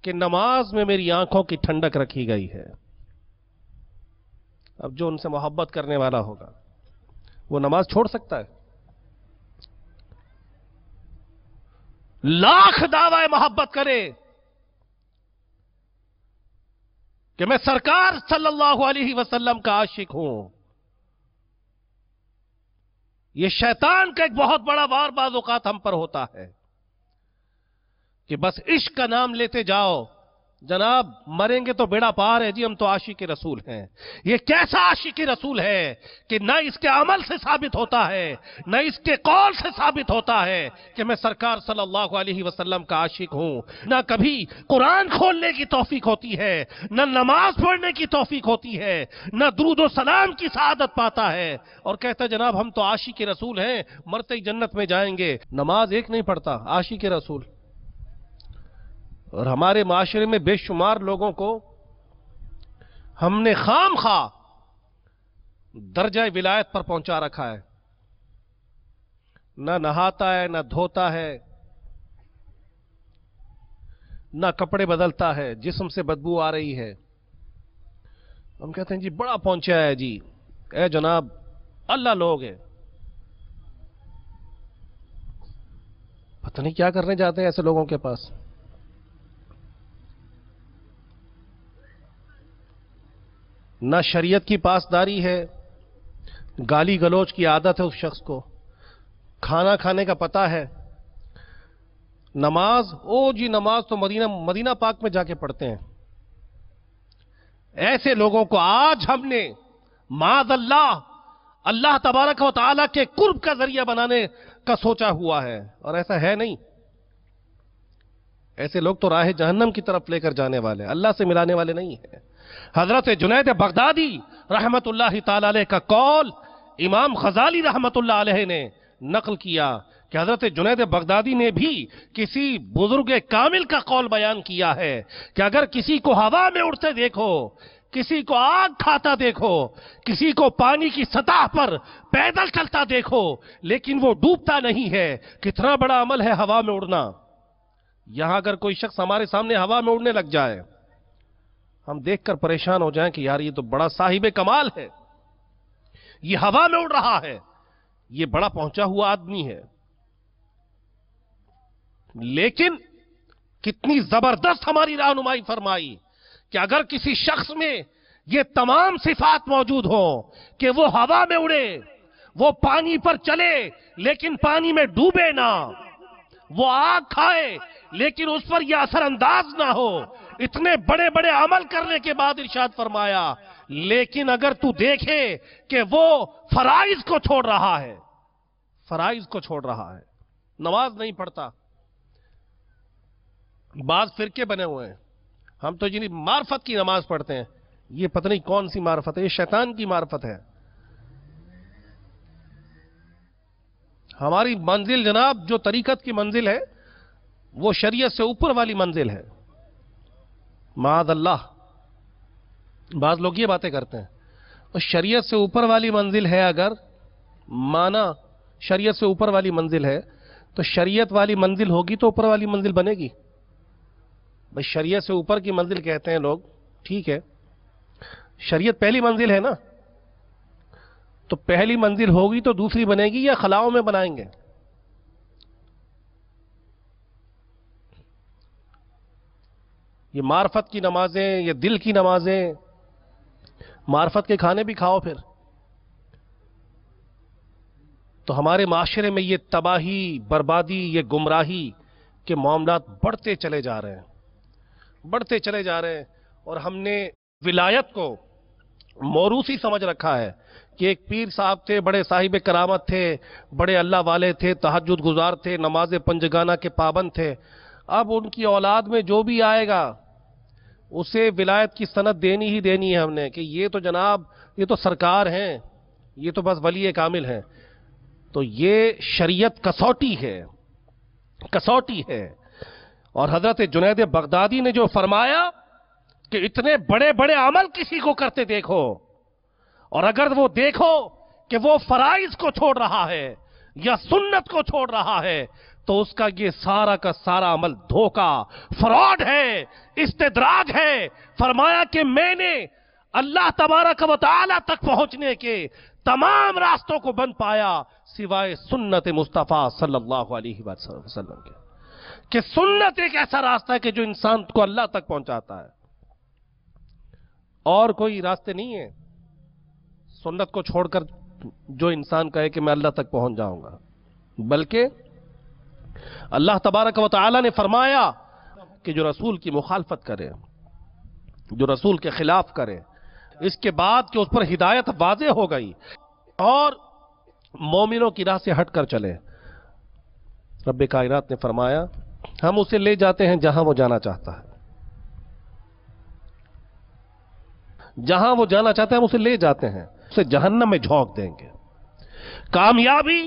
کہ نماز میں میری آنکھوں کی ٹھنڈک رکھی گئی ہے. اب جو ان سے محبت کرنے والا ہوگا وہ نماز چھوڑ سکتا ہے؟ لاکھ دعوی محبت کرے کہ میں سرکار صلی اللہ علیہ وسلم کا عاشق ہوں، یہ شیطان کا ایک بہت بڑا وار بعض اوقات ہم پر ہوتا ہے کہ بس عشق کا نام لیتے جاؤ، جناب مریں گے تو بیڑا پار ہے جی، ہم تو عاشق رسول ہیں. یہ کیسا عاشق رسول ہے کہ نہ اس کے عمل سے ثابت ہوتا ہے نہ اس کے قول سے ثابت ہوتا ہے کہ میں سرکار صلی اللہ علیہ وسلم کا عاشق ہوں. نہ کبھی قرآن کھولنے کی توفیق ہوتی ہے، نہ نماز پڑھنے کی توفیق ہوتی ہے، نہ درود و سلام کی سعادت پاتا ہے، اور کہتا جناب ہم تو عاشق رسول ہیں، مرتے ہی جنت میں جائیں گے. نماز ایک نہیں پڑھتا، عاشق رسول. اور ہمارے معاشرے میں بے شمار لوگوں کو ہم نے خام خواہ درجہ ولایت پر پہنچا رکھا ہے. نہ نہاتا ہے، نہ دھوتا ہے، نہ کپڑے بدلتا ہے، جسم سے بدبو آ رہی ہے. ہم کہتے ہیں جی بڑا پہنچا ہے جی. اے جناب اللہ لوگ ہیں، پتہ نہیں کیا کرنے جاتے ہیں ایسے لوگوں کے پاس. نہ شریعت کی پاسداری ہے، گالی گلوچ کی عادت ہے اس شخص کو، کھانا کھانے کا پتہ ہے. نماز او جی نماز تو مدینہ پاک میں جا کے پڑھتے ہیں. ایسے لوگوں کو آج ہم نے معاذ اللہ تبارک و تعالی کے قرب کا ذریعہ بنانے کا سوچا ہوا ہے، اور ایسا ہے نہیں. ایسے لوگ تو راہ جہنم کی طرف لے کر جانے والے، اللہ سے ملانے والے نہیں ہیں. حضرت جنید بغدادی رحمت اللہ تعالی علیہ کا قول امام غزالی رحمت اللہ علیہ نے نقل کیا کہ حضرت جنید بغدادی نے بھی کسی بزرگ کامل کا قول بیان کیا ہے کہ اگر کسی کو ہوا میں اڑتے دیکھو، کسی کو آگ کھاتا دیکھو، کسی کو پانی کی سطح پر پیدل چلتا دیکھو لیکن وہ ڈوبتا نہیں ہے، کتنا بڑا عمل ہے ہوا میں اڑنا. یہاں اگر کوئی شخص ہمارے سامنے ہوا میں اڑنے لگ جائے، ہم دیکھ کر پریشان ہو جائیں کہ یار یہ تو بڑا صاحب کمال ہے. یہ ہوا میں اڑ رہا ہے، یہ بڑا پہنچا ہوا آدمی ہے، لیکن کتنی زبردست ہماری رہنمائی فرمائی کہ اگر کسی شخص میں یہ تمام صفات موجود ہوں کہ وہ ہوا میں اڑے، وہ پانی پر چلے لیکن پانی میں ڈوبے نہ، وہ آگ کھائے لیکن اس پر یہ اثر انداز نہ ہو، اتنے بڑے بڑے عمل کرنے کے بعد ارشاد فرمایا لیکن اگر تو دیکھے کہ وہ فرائض کو چھوڑ رہا ہے، فرائض کو چھوڑ رہا ہے، نماز نہیں پڑھتا، بعض فرقے بنے ہوئے ہیں، ہم تو جنہیں معرفت کی نماز پڑھتے ہیں، یہ پتہ نہیں کون سی معرفت ہے، یہ شیطان کی معرفت ہے۔ ہماری منزل جناب جو طریقت کی منزل ہے وہ شریعت سے اوپر والی منزل ہے، معاذ اللہ۔ بعض لوگ یہ باتیں کرتے ہیں، اور شریعت سے اوپر والی منزل ہے، اگر مانا شریعت سے اوپر والی منزل ہے تو شریعت والی منزل ہوگی تو اوپر والی منزل بنے گی۔ بھئی شریعت سے اوپر کی منزل کہتے ہیں لوگ، ٹھیک ہے، شریعت پہلی منزل ہے نا، تو پہلی منزل ہوگی تو دوسری بنے گی یا خلاؤں میں بنائیں گے؟ یہ معرفت کی نمازیں، یہ دل کی نمازیں، معرفت کے کھانے بھی کھاؤ پھر۔ تو ہمارے معاشرے میں یہ تباہی، بربادی، یہ گمراہی کے معاملات بڑھتے چلے جا رہے ہیں، بڑھتے چلے جا رہے ہیں، اور ہم نے ولایت کو موروثی سمجھ رکھا ہے کہ ایک پیر صاحب تھے، بڑے صاحب کرامت تھے، بڑے اللہ والے تھے، تہجد گزار تھے، نماز پنجگانہ کے پابند تھے، اب ان کی اولاد میں جو بھی آئے گا اسے ولایت کی سند دینی ہی دینی ہے ہم نے، کہ یہ تو جناب یہ تو سرکار ہیں، یہ تو بس ولی کامل ہیں۔ تو یہ شریعت کسوٹی ہے، کسوٹی ہے۔ اور حضرت جنید بغدادی نے جو فرمایا کہ اتنے بڑے بڑے عمل کسی کو کرتے دیکھو، اور اگر وہ دیکھو کہ وہ فرائض کو چھوڑ رہا ہے یا سنت کو چھوڑ رہا ہے تو اس کا یہ سارا کا سارا عمل دھوکہ، فراڈ ہے، استدراج ہے۔ فرمایا کہ میں نے اللہ تبارک و تعالی تک پہنچنے کے تمام راستوں کو بند پایا سوائے سنت مصطفیٰ صلی اللہ علیہ وسلم کے، کہ سنت ایک ایسا راستہ ہے کہ جو انسان کو اللہ تک پہنچاتا ہے، اور کوئی راستے نہیں ہے سنت کو چھوڑ کر جو انسان کہے کہ میں اللہ تک پہنچ جاؤں گا۔ بلکہ اللہ تبارک و تعالی نے فرمایا کہ جو رسول کی مخالفت کرے، جو رسول کے خلاف کرے، اس کے بعد کہ اس پر ہدایت واضح ہو گئی اور مومنوں کی راہ سے ہٹ کر چلے، رب کائنات نے فرمایا ہم اسے لے جاتے ہیں جہاں وہ جانا چاہتا ہے، جہاں وہ جانا چاہتا ہے ہم اسے لے جاتے ہیں، اسے جہنم میں جھونک دیں گے۔ کامیابی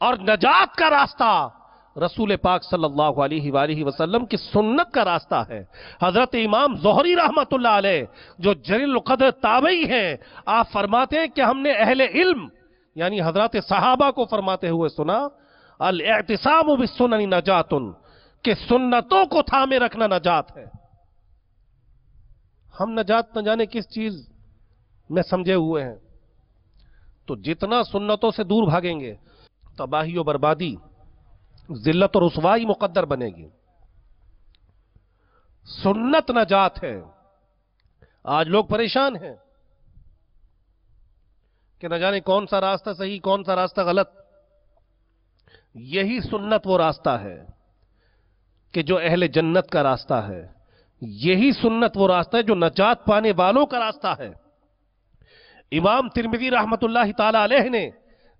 اور نجات کا راستہ رسول پاک صلی اللہ علیہ وآلہ وسلم کی سنت کا راستہ ہے۔ حضرت امام زہری رحمت اللہ علیہ جو جلیل القدر تابعی ہیں، آپ فرماتے ہیں کہ ہم نے اہل علم یعنی حضرات صحابہ کو فرماتے ہوئے سنا، الاعتصام بالسنن نجات، کہ سنتوں کو تھامے رکھنا نجات ہے۔ ہم نجات نہ جانے کس چیز میں سمجھے ہوئے ہیں، تو جتنا سنتوں سے دور بھاگیں گے تباہی و بربادی، ذلت اور رسوائی مقدر بنے گی۔ سنت نجات ہے۔ آج لوگ پریشان ہیں کہ نہ جانے کون سا راستہ صحیح، کون سا راستہ غلط۔ یہی سنت وہ راستہ ہے کہ جو اہل جنت کا راستہ ہے، یہی سنت وہ راستہ ہے جو نجات پانے والوں کا راستہ ہے۔ امام ترمذی رحمت اللہ تعالی علیہ نے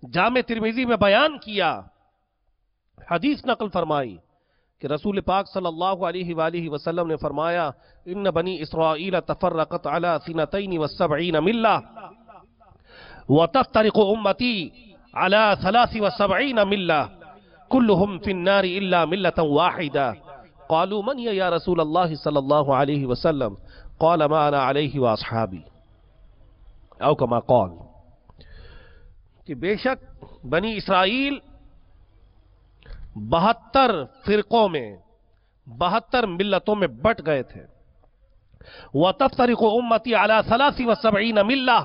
جامع ترمذی میں بیان کیا، حدیث نقل فرمائی کہ رسول پاک صلی اللہ علیہ وآلہ وسلم نے فرمایا ان بنی اسرائیل تفرقت علی 72 ملہ وتفترق امتی علی 73 ملہ كلهم في النار إلا ملة واحدة قالوا من هي يا رسول الله صلى الله عليه وسلم قال ما أنا عليه وأصحابي أو كما قال، کہ بے شک بنی اسرائیل 72 فرقوں میں 72 ملتوں میں بٹ گئے تھے۔ وَتَفْتَرِقُ أُمَّتِي عَلَى 73 مِلَّةٍ،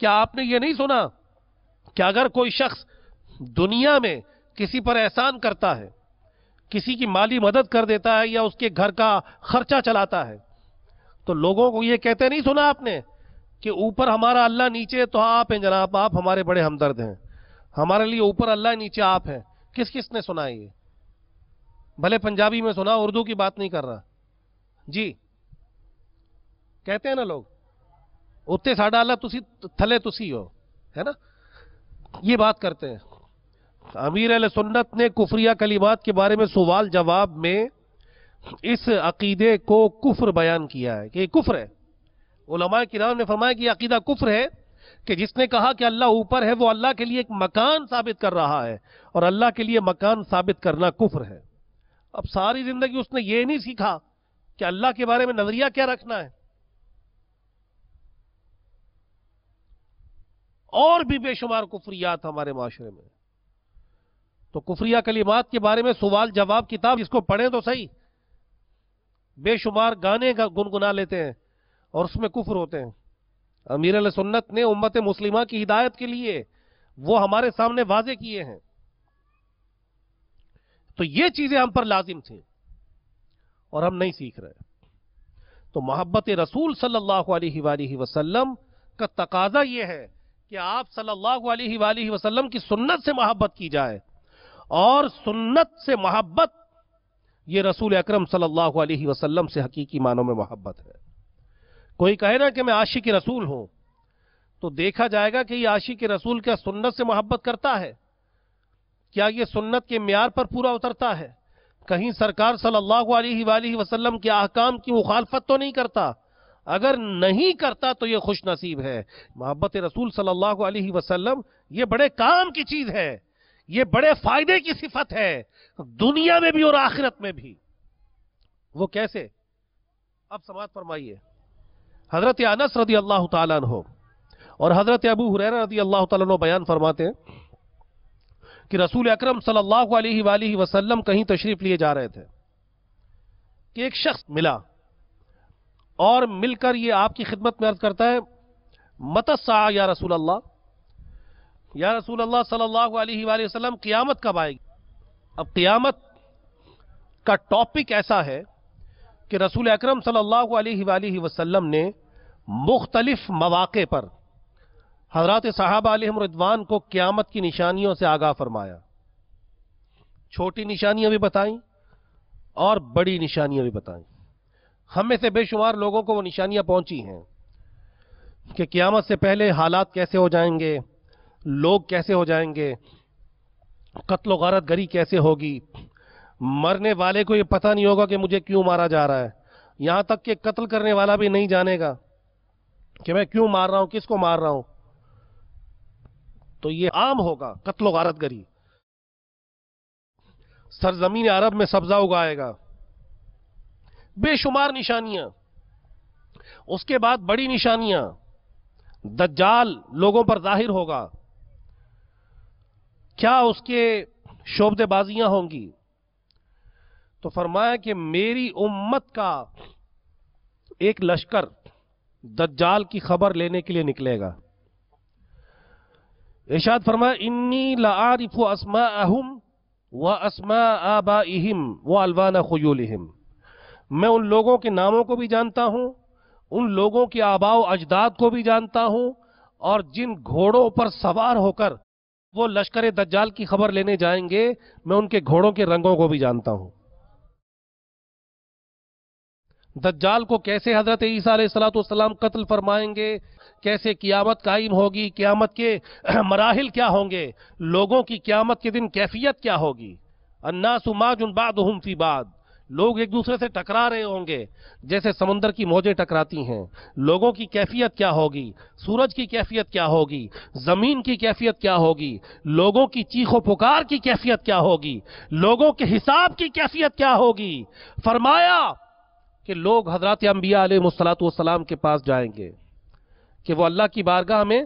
کیا آپ نے یہ نہیں سنا کہ اگر کوئی شخص دنیا میں کسی پر احسان کرتا ہے، کسی کی مالی مدد کر دیتا ہے یا اس کے گھر کا خرچہ چلاتا ہے، تو لوگوں کو یہ کہتے نہیں سنا آپ نے کہ اوپر ہمارا اللہ نیچے تو آپ ہیں جناب، آپ ہمارے بڑے ہمدرد ہیں، ہمارے لیے اوپر اللہ نیچے آپ ہیں؟ کس کس نے سنا ہے یہ؟ بھلے پنجابی میں سنا، اردو کی بات نہیں کر رہا جی. کہتے ہیں نا لوگ اتنے ساڈا اللہ تسی تھلے تسی ہو، ہے نا، یہ بات کرتے ہیں. امیر اہل سنت نے کفریہ کلمات کے بارے میں سوال جواب میں اس عقیدے کو کفر بیان کیا ہے کہ یہ کفر ہے. علماء کرام نے فرمایا کہ یہ عقیدہ کفر ہے کہ جس نے کہا کہ اللہ اوپر ہے وہ اللہ کے لیے ایک مکان ثابت کر رہا ہے، اور اللہ کے لیے مکان ثابت کرنا کفر ہے. اب ساری زندگی اس نے یہ نہیں سیکھا کہ اللہ کے بارے میں نظریہ کیا رکھنا ہے. اور بھی بے شمار کفریات ہمارے معاشرے میں. تو کفریہ کلمات کے بارے میں سوال جواب کتاب اس کو پڑھیں تو صحیح. بے شمار گانے کا گنگنا لیتے ہیں اور اس میں کفر ہوتے ہیں. امیر علیہ سنت نے امت مسلمہ کی ہدایت کے لیے وہ ہمارے سامنے واضح کیے ہیں. تو یہ چیزیں ہم پر لازم تھیں اور ہم نہیں سیکھ رہے. تو محبت رسول صلی اللہ علیہ وآلہ وسلم کا تقاضا یہ ہے کہ آپ صلی اللہ علیہ وآلہ وسلم کی سنت سے محبت کی جائے، اور سنت سے محبت یہ رسول اکرم صلی اللہ علیہ وسلم سے حقیقی معنوں میں محبت ہے. کوئی کہے نا کہ میں عاشق رسول ہوں، تو دیکھا جائے گا کہ یہ عاشق رسول کیا سنت سے محبت کرتا ہے؟ کیا یہ سنت کے معیار پر پورا اترتا ہے؟ کہیں سرکار صلی اللہ علیہ وآلہ وسلم کے احکام کی مخالفت تو نہیں کرتا؟ اگر نہیں کرتا تو یہ خوش نصیب ہے. محبت رسول صلی اللہ علیہ وسلم یہ بڑے کام کی چیز ہے، یہ بڑے فائدے کی صفت ہے، دنیا میں بھی اور آخرت میں بھی. وہ کیسے؟ اب سماعت فرمائیے. حضرت انس رضی اللہ تعالیٰ عنہ اور حضرت ابو ہریرہ رضی اللہ تعالیٰ عنہ بیان فرماتے ہیں کہ رسول اکرم صلی اللہ علیہ وآلہ وسلم کہیں تشریف لیے جا رہے تھے کہ ایک شخص ملا اور مل کر یہ آپ کی خدمت میں عرض کرتا ہے، متی الساعہ یا رسول اللہ، یا رسول اللہ صلی اللہ علیہ وآلہ وسلم قیامت کب آئے گی؟ اب قیامت کا ٹاپک ایسا ہے کہ رسول اکرم صلی اللہ علیہ وآلہ وسلم نے مختلف مواقع پر حضرات صحابہ علیہم رضوان کو قیامت کی نشانیوں سے آگاہ فرمایا. چھوٹی نشانیاں بھی بتائیں اور بڑی نشانیاں بھی بتائیں. ہم میں سے بے شمار لوگوں کو وہ نشانیاں پہنچی ہیں کہ قیامت سے پہلے حالات کیسے ہو جائیں گے، لوگ کیسے ہو جائیں گے، قتل و غارت گری کیسے ہوگی، مرنے والے کو یہ پتہ نہیں ہوگا کہ مجھے کیوں مارا جا رہا ہے، یہاں تک کہ قتل کرنے والا بھی نہیں جانے گا کہ میں کیوں مار رہا ہوں، کس کو مار رہا ہوں. تو یہ عام ہوگا قتل و غارت گری. سرزمین عرب میں سبزہ اگائے گا. بے شمار نشانیاں. اس کے بعد بڑی نشانیاں، دجال لوگوں پر ظاہر ہوگا. کیا اس کے شعبدے بازیاں ہوں گی؟ تو فرمایا کہ میری امت کا ایک لشکر دجال کی خبر لینے کے لیے نکلے گا. ارشاد فرمایا انی لأعرف اسماءہم واسماء آبائہم والوان خیولہم، میں ان لوگوں کے ناموں کو بھی جانتا ہوں، ان لوگوں کے آباء و اجداد کو بھی جانتا ہوں، اور جن گھوڑوں پر سوار ہو کر وہ لشکر دجال کی خبر لینے جائیں گے میں ان کے گھوڑوں کے رنگوں کو بھی جانتا ہوں. دجال کو کیسے حضرت عیسیٰ علیہ السلام قتل فرمائیں گے، کیسے قیامت قائم ہوگی، قیامت کے مراحل کیا ہوں گے، لوگوں کی قیامت کے دن کیفیت کیا ہوگی. الناس ماج بعضهم فی بعض، لوگ ایک دوسرے سے ٹکرا رہے ہوں گے جیسے سمندر کی موجیں ٹکراتی ہیں. لوگوں کی کیفیت کیا ہوگی، سورج کی کیفیت کیا ہوگی، زمین کی کیفیت کیا ہوگی، لوگوں کی چیخ و پکار کی کیفیت کیا ہوگی، لوگوں کے حساب کی کیفیت کیا ہوگی. فرمایا کہ لوگ حضرات انبیاء علیہ الصلوۃ والسلام کے پاس جائیں گے کہ وہ اللہ کی بارگاہ میں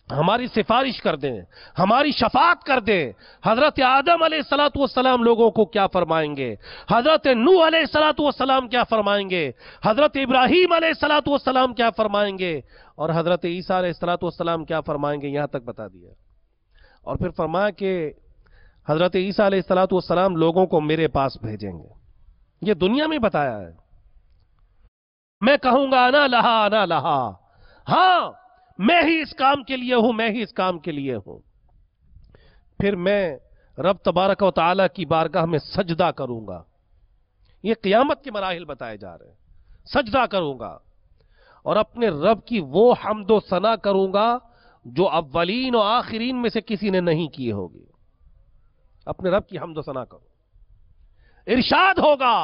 ہماری سفارش کر دیں، ہماری شفاعت کر دیں۔ حضرت آدم علیہ الصلوۃ والسلام لوگوں کو کیا فرمائیں گے، حضرت نوح علیہ الصلوۃ والسلام کیا فرمائیں گے، حضرت ابراہیم علیہ الصلوۃ والسلام کیا فرمائیں گے، اور حضرت عیسیٰ علیہ الصلوۃ والسلام کیا فرمائیں گے، یہاں تک بتا دیا۔ اور پھر فرمایا کہ حضرت عیسیٰ علیہ الصلوۃ والسلام لوگوں کو میرے پاس بھیجیں گے۔ یہ دنیا میں بتایا ہے۔ میں کہوں گا انا لہا انا لہا، ہاں میں ہی اس کام کے لیے ہوں، میں ہی اس کام کے لیے ہوں۔ پھر میں رب تبارک و تعالی کی بارگاہ میں سجدہ کروں گا۔ یہ قیامت کے مراحل بتائے جا رہے ہیں۔ سجدہ کروں گا اور اپنے رب کی وہ حمد و ثنا کروں گا جو اولین و آخرین میں سے کسی نے نہیں کی ہوگی۔ اپنے رب کی حمد و ثنا کروں۔ ارشاد ہوگا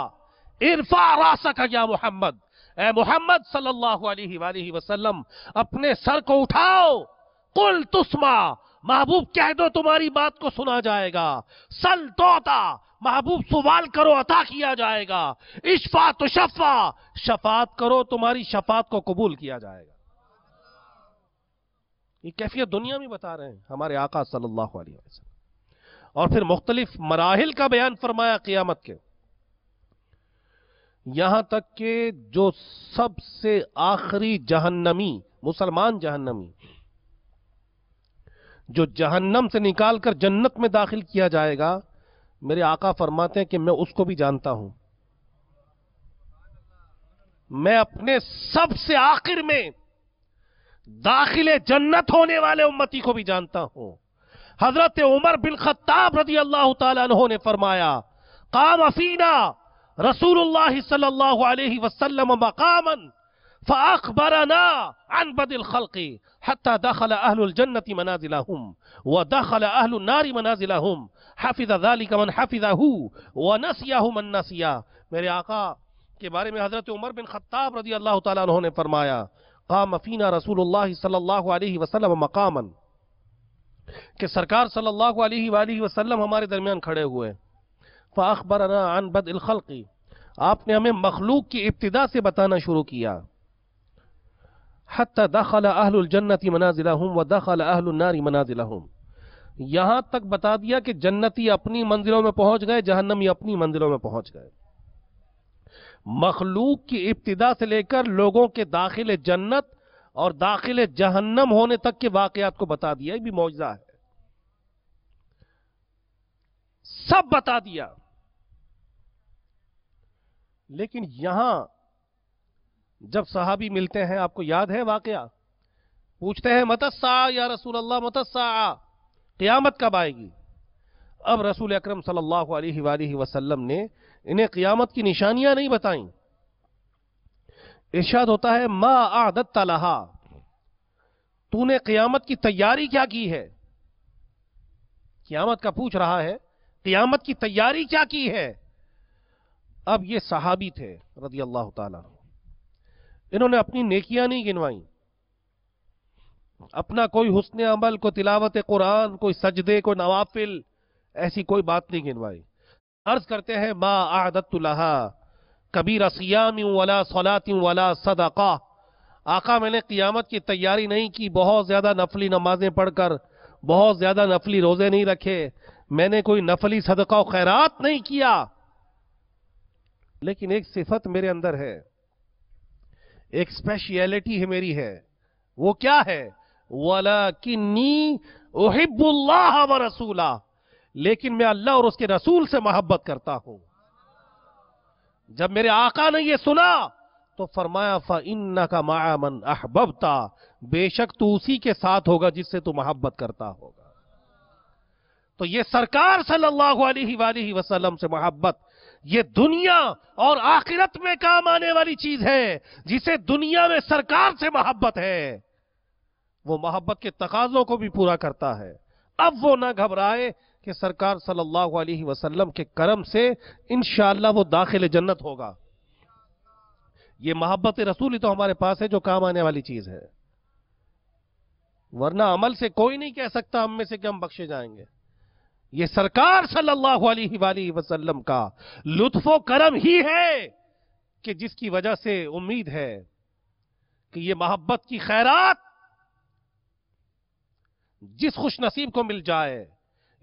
ارفع راسک یا محمد، اے محمد صلی اللہ علیہ وآلہ وسلم اپنے سر کو اٹھاؤ، قل تسمع، محبوب کہہ دو تمہاری بات کو سنا جائے گا، سل توتا، محبوب سوال کرو عطا کیا جائے گا، اشفع تشفع، شفاعت کرو تمہاری شفاعت کو قبول کیا جائے گا۔ یہ کیفیت دنیا میں بتا رہے ہیں ہمارے آقا صلی اللہ علیہ وسلم۔ اور پھر مختلف مراحل کا بیان فرمایا قیامت کے، یہاں تک کہ جو سب سے آخری جہنمی، مسلمان جہنمی، جو جہنم سے نکال کر جنت میں داخل کیا جائے گا، میرے آقا فرماتے ہیں کہ میں اس کو بھی جانتا ہوں۔ میں اپنے سب سے آخر میں داخل جنت ہونے والے امتی کو بھی جانتا ہوں۔ حضرت عمر بن خطاب رضی اللہ تعالیٰ عنہ نے فرمایا قام فینا رسول اللہ صلی اللہ علیہ وسلم مقاما فاخبرنا عن بد الخلق حتى دخل اهل الجنة منازلهم ودخل اهل النار منازلهم حفظ ذلك من حفظه ونسيه من نسيه۔ میرے آقا کے بارے میں حضرت عمر بن خطاب رضی اللہ تعالیٰ عنہ نے فرمایا قام فینا رسول اللہ صلی اللہ علیہ وسلم مقاما، کہ سرکار صلی اللہ علیہ وآلہ وسلم ہمارے درمیان کھڑے ہوئے، فاخبرنا عن بدء الخلق، آپ نے ہمیں مخلوق کی ابتدا سے بتانا شروع کیا، حتی دخل اہل الجنت منازلہم ودخل اہل النار منازلہم، یہاں تک بتا دیا کہ جنتی اپنی منزلوں میں پہنچ گئے، جہنمی اپنی منزلوں میں پہنچ گئے۔ مخلوق کی ابتدا سے لے کر لوگوں کے داخل جنت اور داخل جہنم ہونے تک کے واقعات کو بتا دیا، یہ بھی معجزہ ہے، سب بتا دیا۔ لیکن یہاں جب صحابی ملتے ہیں، آپ کو یاد ہے واقعہ، پوچھتے ہیں متی الساعہ یا رسول اللہ، متی الساعہ، قیامت کب آئے گی؟ اب رسول اکرم صلی اللہ علیہ وآلہ وسلم نے انہیں قیامت کی نشانیاں نہیں بتائیں۔ ارشاد ہوتا ہے ما اعددت لہا، تو نے قیامت کی تیاری کیا کی ہے؟ قیامت کا پوچھ رہا ہے، قیامت کی تیاری کیا کی ہے؟ اب یہ صحابی تھے رضی اللہ تعالیٰ، انہوں نے اپنی نیکیاں نہیں گنوائیں، اپنا کوئی حسن عمل، کوئی تلاوت قرآن، کوئی سجدے، کوئی نوافل، ایسی کوئی بات نہیں گنوائی۔ عرض کرتے ہیں ما اعددت لہا کبیر صیام ولا صلاۃ ولا صدقہ، آقا میں نے قیامت کی تیاری نہیں کی، بہت زیادہ نفلی نمازیں پڑھ کر، بہت زیادہ نفلی روزے نہیں رکھے، میں نے کوئی نفلی صدقہ و خیرات نہیں کیا، لیکن ایک صفت میرے اندر ہے، ایک اسپیشیلٹی ہے میری ہے، وہ کیا ہے؟ وَلَكِنِّي أُحِبُّ اللَّهَ وَرَسُولَهُ، لیکن میں اللہ اور اس کے رسول سے محبت کرتا ہوں۔ جب میرے آقا نے یہ سنا تو فرمایا فَإِنَّكَ مَعَ مَنْ أَحْبَبْتَ، بے شک تو اسی کے ساتھ ہوگا جس سے تو محبت کرتا ہوگا۔ تو یہ سرکار صلی اللہ علیہ وآلہ وسلم سے محبت، یہ دنیا اور آخرت میں کام آنے والی چیز ہے، جسے دنیا میں سرکار سے محبت ہے وہ محبت کے تقاضوں کو بھی پورا کرتا ہے۔ اب وہ نہ گھبرائے کہ سرکار صلی اللہ علیہ وسلم کے کرم سے انشاءاللہ وہ داخل جنت ہوگا۔ یہ محبت رسول ہی تو ہمارے پاس ہے جو کام آنے والی چیز ہے، ورنہ عمل سے کوئی نہیں کہہ سکتا ہم میں سے کہ ہم بخشے جائیں گے۔ یہ سرکار صلی اللہ علیہ وآلہ وسلم کا لطف و کرم ہی ہے کہ جس کی وجہ سے امید ہے کہ یہ محبت کی خیرات جس خوش نصیب کو مل جائے،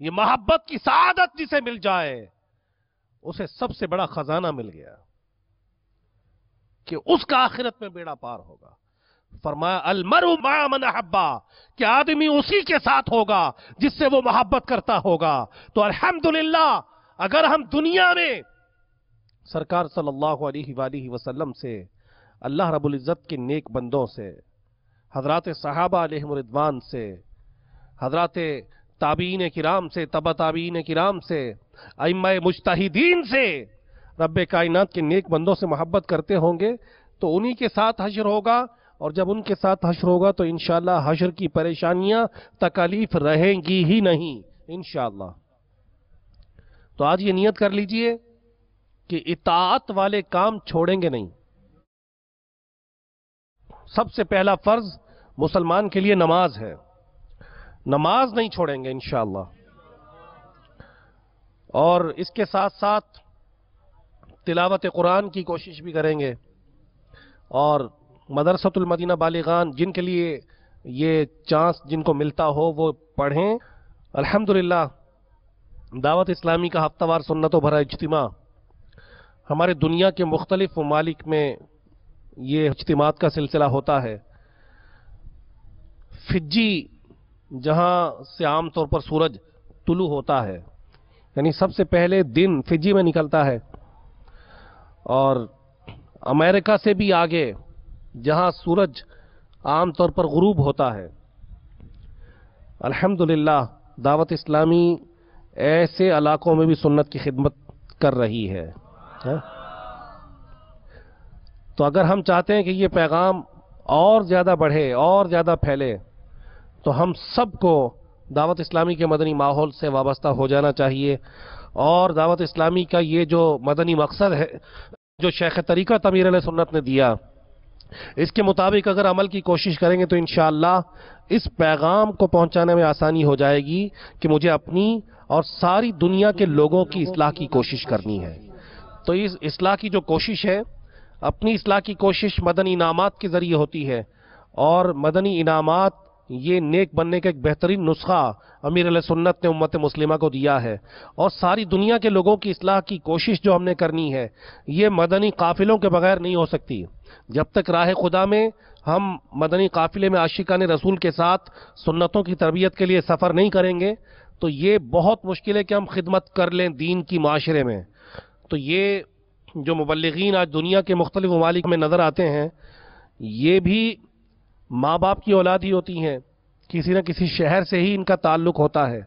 یہ محبت کی سعادت جسے مل جائے، اسے سب سے بڑا خزانہ مل گیا کہ اس کا آخرت میں بیڑا پار ہوگا۔ فرمایا المرء مع من احبا، کہ آدمی اسی کے ساتھ ہوگا جس سے وہ محبت کرتا ہوگا۔ تو الحمدللہ اگر ہم دنیا میں سرکار صلی اللہ علیہ وآلہ وسلم سے، اللہ رب العزت کے نیک بندوں سے، حضرات صحابہ علیہم رضوان سے، حضرات تابعین کرام سے، تبع تابعین کرام سے، ائمہ مجتہدین سے، رب کائنات کے نیک بندوں سے محبت کرتے ہوں گے تو انہی کے ساتھ حشر ہوگا، اور جب ان کے ساتھ حشر ہوگا تو انشاءاللہ حشر کی پریشانیاں تکالیف رہیں گی ہی نہیں انشاءاللہ۔ تو آج یہ نیت کر لیجئے کہ اطاعت والے کام چھوڑیں گے نہیں۔ سب سے پہلا فرض مسلمان کے لیے نماز ہے، نماز نہیں چھوڑیں گے انشاءاللہ، اور اس کے ساتھ ساتھ تلاوت قرآن کی کوشش بھی کریں گے، اور مدرسۃ المدینہ بالغان جن کے لیے یہ چانس جن کو ملتا ہو وہ پڑھیں۔ الحمدللہ دعوت اسلامی کا ہفتہ وار سنتوں بھرا اجتماع ہمارے دنیا کے مختلف ممالک میں یہ اجتماعات کا سلسلہ ہوتا ہے۔ فجی جہاں سے عام طور پر سورج طلوع ہوتا ہے، یعنی سب سے پہلے دن فجی میں نکلتا ہے، اور امریکہ سے بھی آگے جہاں سورج عام طور پر غروب ہوتا ہے۔ الحمدللہ دعوت اسلامی ایسے علاقوں میں بھی سنت کی خدمت کر رہی ہے۔ تو اگر ہم چاہتے ہیں کہ یہ پیغام اور زیادہ بڑھے اور زیادہ پھیلے تو ہم سب کو دعوت اسلامی کے مدنی ماحول سے وابستہ ہو جانا چاہیے، اور دعوت اسلامی کا یہ جو مدنی مقصد ہے جو شیخ طریقت امیر علیہ سنت نے دیا، اس کے مطابق اگر عمل کی کوشش کریں گے تو انشاءاللہ اس پیغام کو پہنچانے میں آسانی ہو جائے گی کہ مجھے اپنی اور ساری دنیا کے لوگوں کی اصلاح کی کوشش کرنی ہے۔ تو اس اصلاح کی جو کوشش ہے، اپنی اصلاح کی کوشش مدنی انعامات کے ذریعے ہوتی ہے، اور مدنی انعامات یہ نیک بننے کا ایک بہترین نسخہ امیر علیہ سنت نے امت مسلمہ کو دیا ہے، اور ساری دنیا کے لوگوں کی اصلاح کی کوشش جو ہم نے کرنی ہے یہ مدنی قافلوں کے بغیر نہیں ہو سکتی۔ جب تک راہ خدا میں ہم مدنی قافلے میں عاشقان رسول کے ساتھ سنتوں کی تربیت کے لیے سفر نہیں کریں گے تو یہ بہت مشکل ہے کہ ہم خدمت کر لیں دین کی معاشرے میں۔ تو یہ جو مبلغین آج دنیا کے مختلف ممالک میں نظر آتے ہیں، یہ بھی ماں باپ کی اولاد ہی ہوتی ہیں، کسی نہ کسی شہر سے ہی ان کا تعلق ہوتا ہے،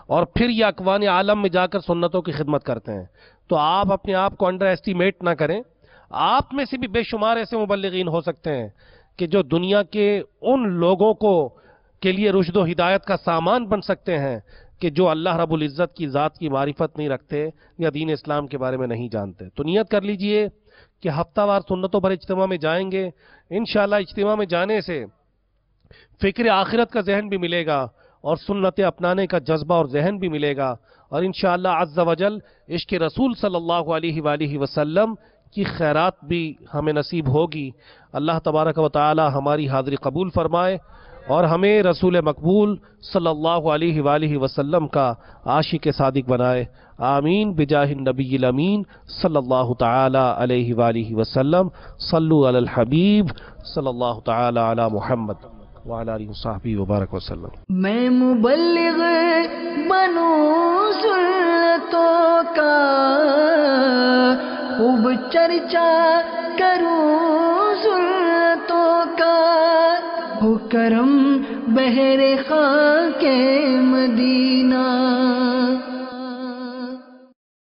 اور پھر یہ اکوان عالم میں جا کر سنتوں کی خدمت کرتے ہیں۔ تو آپ اپنے آپ کو انڈر ایسٹیمیٹ نہ کریں، آپ میں سے بھی بے شمار ایسے مبلغین ہو سکتے ہیں کہ جو دنیا کے ان لوگوں کو کے لیے رشد و ہدایت کا سامان بن سکتے ہیں کہ جو اللہ رب العزت کی ذات کی معرفت نہیں رکھتے یا دین اسلام کے بارے میں نہیں جانتے۔ تو نیت کر لیجئے کہ ہفتہ وار سنتوں پر اجتماع میں جائیں گے، انشاءاللہ اجتماع میں جانے سے فکر آخرت کا ذہن بھی ملے گا، اور سنتیں اپنانے کا جذبہ اور ذہن بھی ملے گا، اور انشاءاللہ عز و جل عشق رسول صلی اللہ علیہ وآلہ وسلم کی خیرات بھی ہمیں نصیب ہوگی۔ اللہ تبارک و تعالی ہماری حاضری قبول فرمائے، اور ہمیں رسول مقبول صلی اللہ علیہ وآلہ وسلم کا عاشق صادق بنائے۔ آمین بجاہ النبی الامین صلی اللہ تعالی علیہ وآلہ وسلم۔ صلو علی الحبیب صلی اللہ تعالی علی محمد وعلی آلہ وصحبہ وبارک وسلم۔ میں مبلغ بنوں سنتوں کا، خوب چرچا کروں سنتوں کا، ہو کرم بہر خاک مدینہ۔